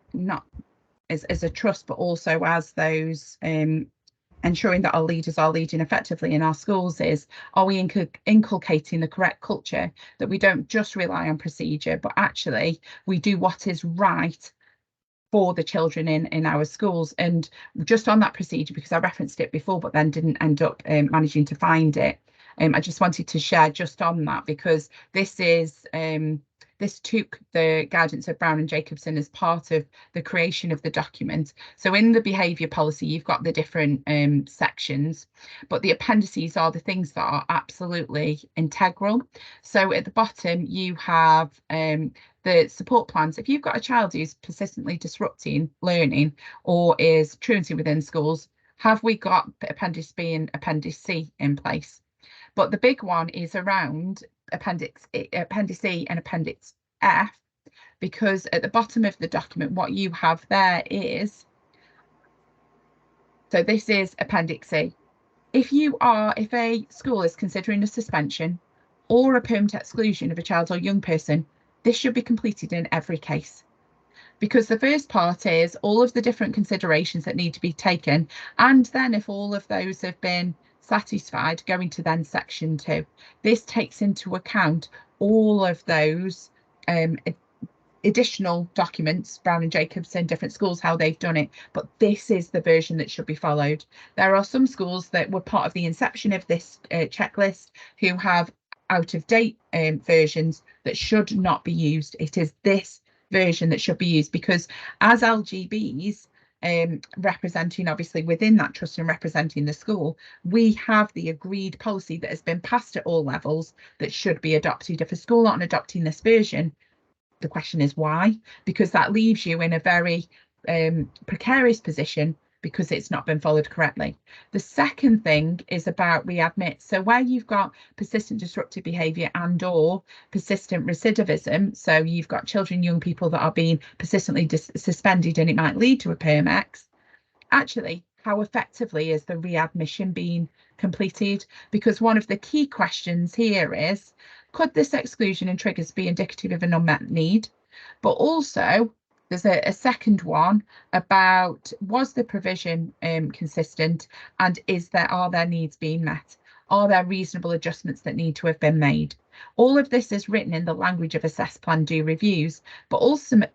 trust, but also as those ensuring that our leaders are leading effectively in our schools is, are we inculcating the correct culture, that we don't just rely on procedure, but actually we do what is right for the children in our schools. And just on that procedure, because I referenced it before but then didn't end up managing to find it, I just wanted to share just on that, because this is this took the guidance of Brown and Jacobson as part of the creation of the document. So in the behaviour policy, you've got the different sections, but the appendices are the things that are absolutely integral. So at the bottom, you have the support plans. If you've got a child who's persistently disrupting learning or is truancy within schools, have we got Appendix B and Appendix C in place? But the big one is around Appendix E and Appendix F, because at the bottom of the document, what you have there is, so this is Appendix E. If a school is considering a suspension or a permanent exclusion of a child or young person, this should be completed in every case. Because the first part is all of the different considerations that need to be taken, and then if all of those have been satisfied, going to then section 2. This takes into account all of those additional documents, Brown and Jacobson, different schools, how they've done it, but this is the version that should be followed. There are some schools that were part of the inception of this checklist who have out-of-date versions that should not be used. It is this version that should be used, because as LGBs, representing obviously within that trust and representing the school, we have the agreed policy that has been passed at all levels that should be adopted. If a school aren't adopting this version, the question is why? Because that leaves you in a very precarious position because it's not been followed correctly. The second thing is about readmit. So where you've got persistent disruptive behaviour and or persistent recidivism, so you've got children, young people that are being persistently suspended and it might lead to a PERM-X, actually, how effectively is the readmission being completed? Because one of the key questions here is, could this exclusion and triggers be indicative of an unmet need? But also, there's a second one about, was the provision consistent, and are their needs being met? Are there reasonable adjustments that need to have been made? All of this is written in the language of assess, plan, do reviews, but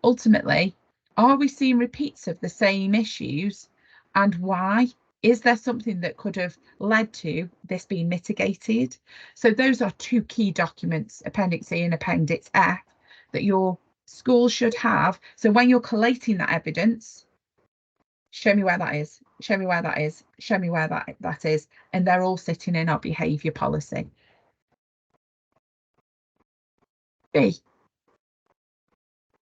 ultimately, are we seeing repeats of the same issues, and why? Is there something that could have led to this being mitigated? So those are two key documents, Appendix E and Appendix F, that your school should have. So when you're collating that evidence, show me where that is, show me where that is, show me where that is, and they're all sitting in our behaviour policy. B.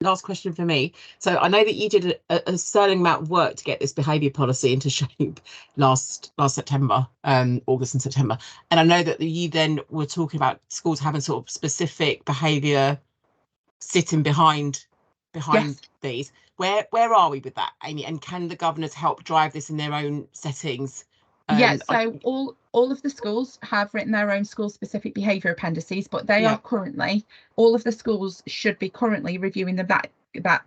Last question for me. So I know that you did a sterling amount of work to get this behaviour policy into shape last September, August and September, and I know that you then were talking about schools having sort of specific behaviour sitting behind Yes. these. Where are we with that, Amy? And can the governors help drive this in their own settings? Yeah, so all of the schools have written their own school specific behaviour appendices, but they are currently, all of the schools should be currently reviewing them. That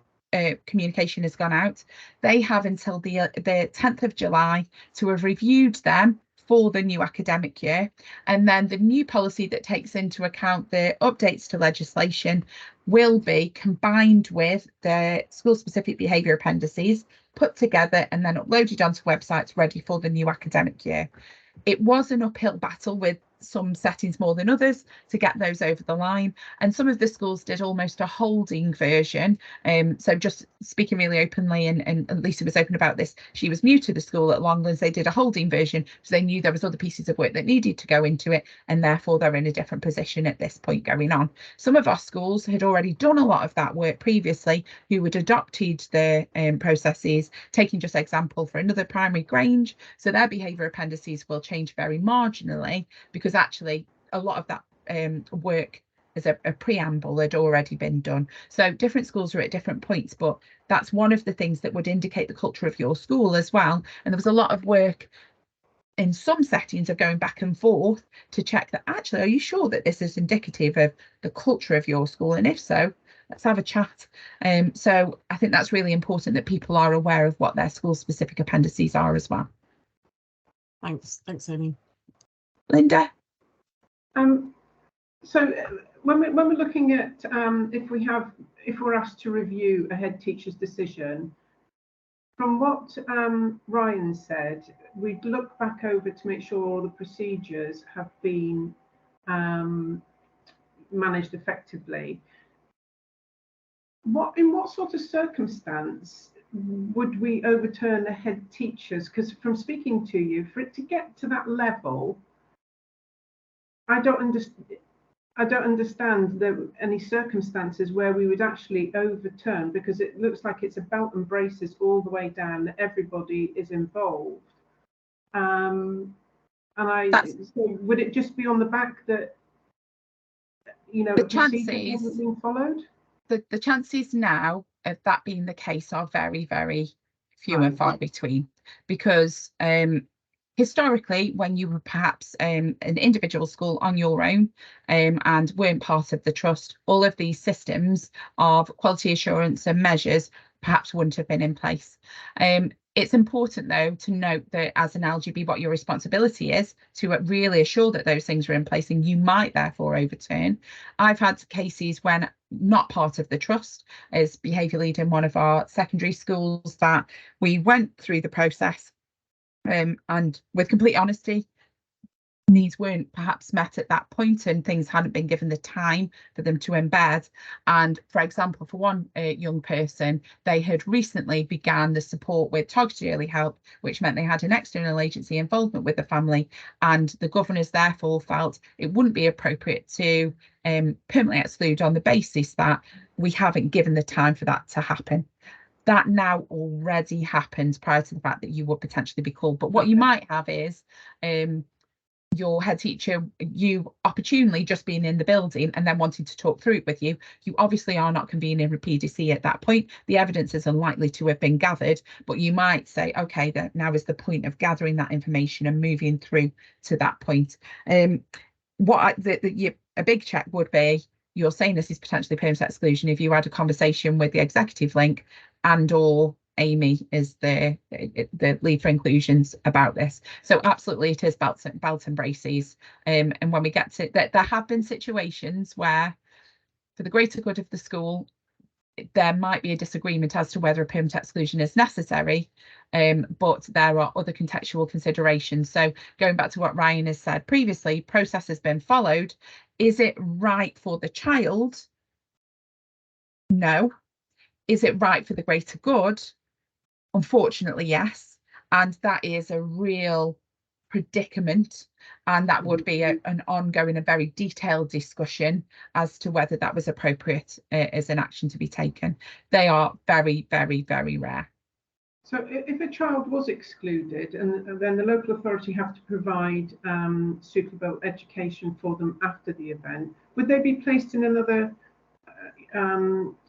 communication has gone out. They have until the 10th of July to have reviewed them for the new academic year, and then the new policy that takes into account the updates to legislation will be combined with the school specific behaviour appendices, put together and then uploaded onto websites ready for the new academic year. It was an uphill battle with some settings more than others to get those over the line, and some of the schools did almost a holding version. So just speaking really openly, and Lisa was open about this, she was new to the school at Longlands. They did a holding version, so they knew there was other pieces of work that needed to go into it, and therefore they're in a different position at this point going on. Some of our schools had already done a lot of that work previously, who had adopted the processes. Taking just example for another primary, Grange, so their behaviour appendices will change very marginally, because actually a lot of that work as a preamble had already been done. So different schools are at different points, but that's one of the things that would indicate the culture of your school as well. And there was a lot of work in some settings of going back and forth to check that actually, are you sure that this is indicative of the culture of your school? And if so, let's have a chat. So I think that's really important that people are aware of what their school specific appendices are as well. Thanks, Amy. Linda? So when we're looking at if we're asked to review a head teacher's decision, from what Ryan said, we'd look back over to make sure all the procedures have been managed effectively. In what sort of circumstance would we overturn the head teachers? Because from speaking to you, for it to get to that level, I don't understand any circumstances where we would actually overturn, because it looks like it's a belt and braces all the way down, that everybody is involved. So would it just be on the back that, you know, the a procedure chances hasn't been followed? The chances now of that being the case are very, very few Right. and far between, because historically, when you were perhaps an individual school on your own and weren't part of the trust, all of these systems of quality assurance and measures perhaps wouldn't have been in place. It's important, though, to note that as an LGB, what your responsibility is to really assure that those things are in place, and you might therefore overturn. I've had cases when not part of the trust, as behaviour lead in one of our secondary schools, that we went through the process and with complete honesty, needs weren't perhaps met at that point, and things hadn't been given the time for them to embed. And for example, for one young person, they had recently began the support with targeted early help, which meant they had an external agency involvement with the family, and the governors therefore felt it wouldn't be appropriate to permanently exclude on the basis that we haven't given the time for that to happen. That now already happened prior to the fact that you would potentially be called. But what you might have is your head teacher, you opportunely just being in the building and then wanting to talk through it with you. You obviously are not convening a PDC at that point. The evidence is unlikely to have been gathered, but you might say, okay, that now is the point of gathering that information and moving through to that point. A big check would be, you're saying this is potentially permanent exclusion. If you had a conversation with the executive link and or Amy is the lead for inclusions about this. So absolutely it is belt and braces. And when we get to that, there have been situations where for the greater good of the school, there might be a disagreement as to whether a permanent exclusion is necessary, but there are other contextual considerations. So going back to what Ryan has said previously, process has been followed. Is it right for the child? No. Is it right for the greater good? Unfortunately, yes. And that is a real predicament, and that would be an ongoing and very detailed discussion as to whether that was appropriate as an action to be taken. They are very, very, very rare. So if a child was excluded and then the local authority have to provide suitable education for them after the event, would they be placed in another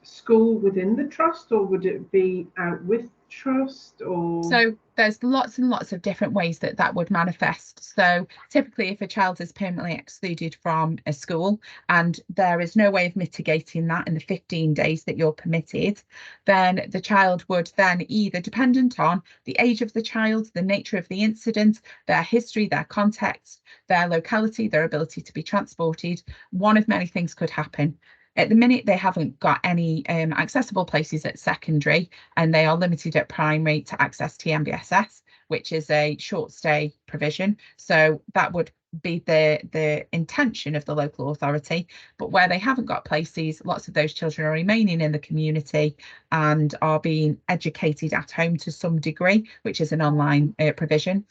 school within the trust, or would it be out with trust? Or so there's lots and lots of different ways that that would manifest. So typically if a child is permanently excluded from a school and there is no way of mitigating that in the 15 days that you're permitted, then the child would then either, dependent on the age of the child, the nature of the incident, their history, their context, their locality, their ability to be transported, one of many things could happen. At the minute, they haven't got any accessible places at secondary, and they are limited at primary to access TMBSS, which is a short stay provision. So that would be the intention of the local authority. But where they haven't got places, lots of those children are remaining in the community and are being educated at home to some degree, which is an online provision.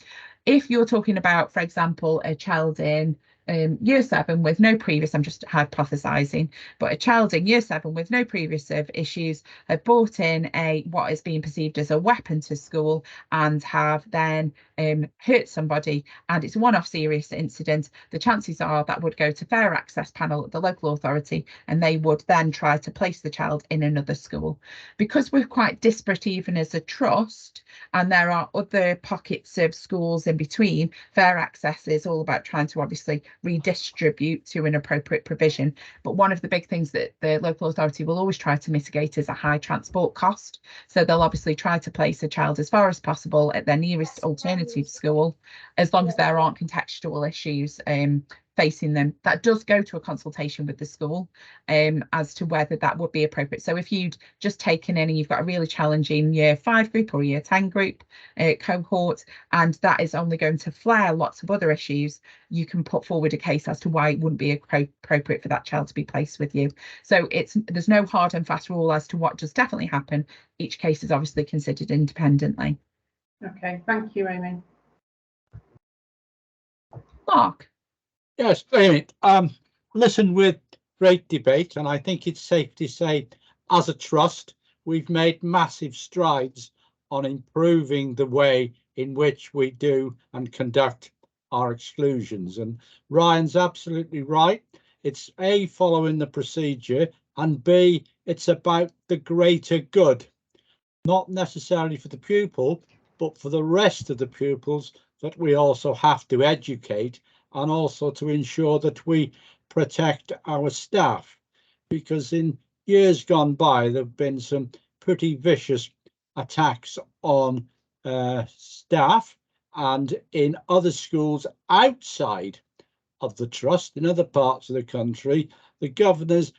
If you're talking about, for example, a child in year 7 with no previous, I'm just hypothesizing, but a child in year 7 with no previous issues have brought in what is being perceived as a weapon to school and have then hurt somebody, and it's a one-off serious incident, the chances are that would go to fair access panel at the local authority, and they would then try to place the child in another school. Because we're quite disparate even as a trust, and there are other pockets of schools in between, fair access is all about trying to obviously redistribute to an appropriate provision. But one of the big things that the local authority will always try to mitigate is a high transport cost. So they'll obviously try to place a child as far as possible at their nearest alternative school, as long as there aren't contextual issues facing them. That does go to a consultation with the school as to whether that would be appropriate. So if you'd just taken in and you've got a really challenging year 5 group or year 10 group cohort, and that is only going to flare lots of other issues, you can put forward a case as to why it wouldn't be appropriate for that child to be placed with you. So there's no hard and fast rule as to what does definitely happen. Each case is obviously considered independently. Okay, thank you, Amy. Mark. Yes, Amy, listen with great debate, and I think it's safe to say as a trust we've made massive strides on improving the way in which we do and conduct our exclusions. And Ryan's absolutely right. It's A, following the procedure, and B, it's about the greater good, not necessarily for the pupil, but for the rest of the pupils that we also have to educate, and also to ensure that we protect our staff, because in years gone by there have been some pretty vicious attacks on staff, and in other schools outside of the trust in other parts of the country, the governors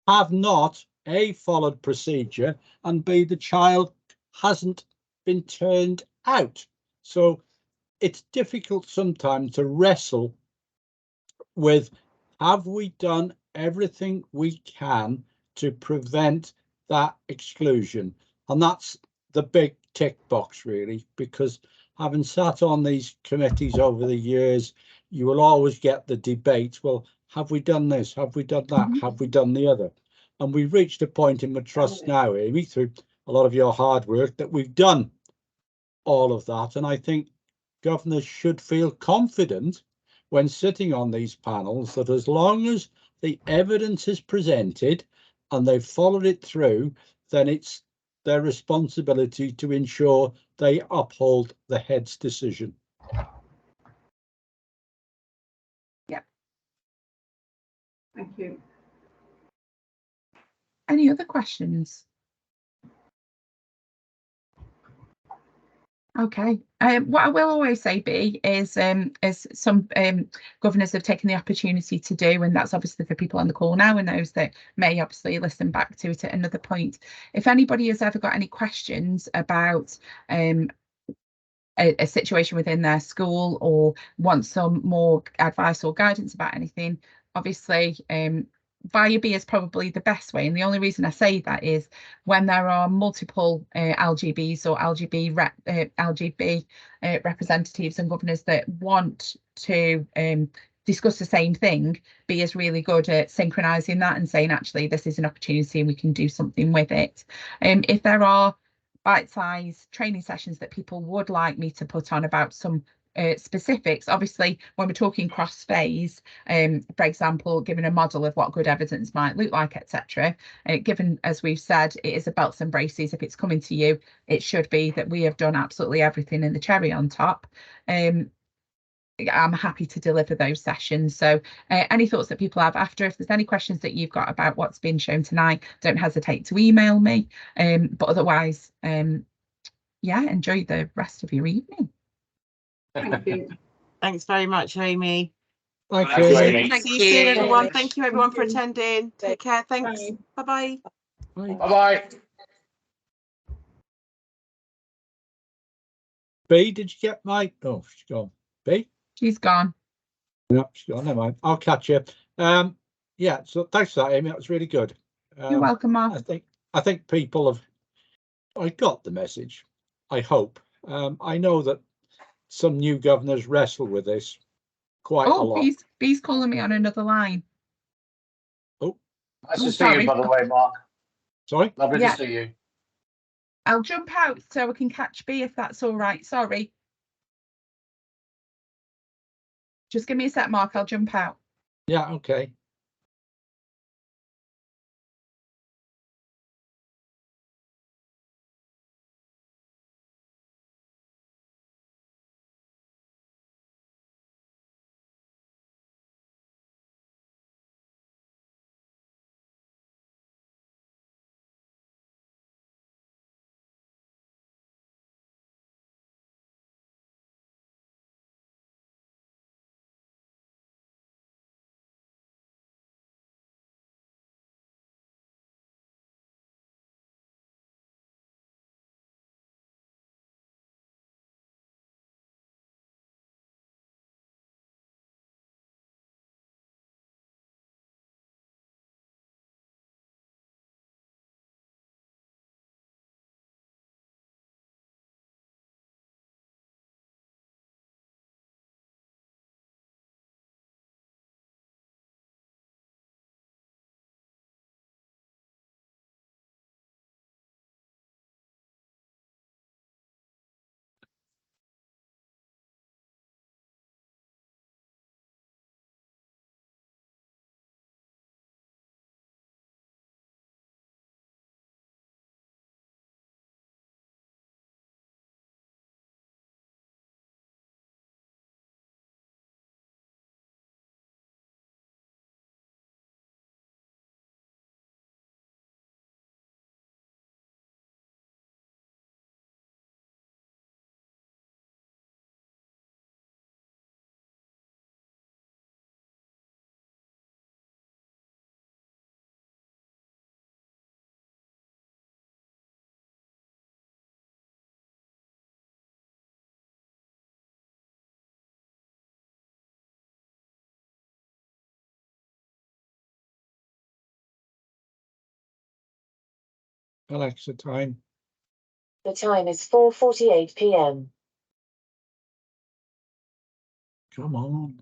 have not A, followed procedure, and B, the child hasn't been turned out. So it's difficult sometimes to wrestle with, have we done everything we can to prevent that exclusion? And that's the big tick box, really, because having sat on these committees over the years, you will always get the debate, well, have we done this? Have we done that? Have we done the other? And we've reached a point in the trust now, Amy, through a lot of your hard work, that we've done all of that. And I think governors should feel confident when sitting on these panels that as long as the evidence is presented and they've followed it through, then it's their responsibility to ensure they uphold the head's decision. Yeah. Thank you. Any other questions? Okay. What I will always say, B, is some governors have taken the opportunity to do, and that's obviously for people on the call now and those that may obviously listen back to it at another point. If anybody has ever got any questions about a situation within their school or want some more advice or guidance about anything, obviously via B is probably the best way. And the only reason I say that is when there are multiple LGBs or LGB representatives and governors that want to discuss the same thing, B is really good at synchronizing that and saying, actually, this is an opportunity and we can do something with it. If there are bite-sized training sessions that people would like me to put on about some specifics, obviously when we're talking cross phase, for example, giving a model of what good evidence might look like, etc. Given, as we've said, it is a belts and braces. If it's coming to you, it should be that we have done absolutely everything in the cherry on top. I'm happy to deliver those sessions. So any thoughts that people have after, if there's any questions that you've got about what's been shown tonight, don't hesitate to email me. But otherwise, yeah, enjoy the rest of your evening. Thank you. Thanks very much, Amy. Thank Thank you, you. Amy. Thank See you soon, you. everyone. Thank you, everyone, for Thank you. attending. Take care. Thanks. Bye. Bye-bye. Bye-bye. B, did you get my? Oh, she's gone. B? She's gone. No, she's gone. Never mind. I'll catch you. Yeah. So thanks for that, Amy. That was really good. You're welcome, Mark. I think people have. I got the message. I hope. I know that some new governors wrestle with this quite a lot. B's calling me on another line. Nice to see sorry. you, by the way, Mark. Sorry? Lovely Yeah. to see you. I'll jump out so I can catch B if that's all right. Sorry. Just give me a sec, Mark. I'll jump out. Yeah, okay. Alexa time. The time is 4:48 p.m. Come on.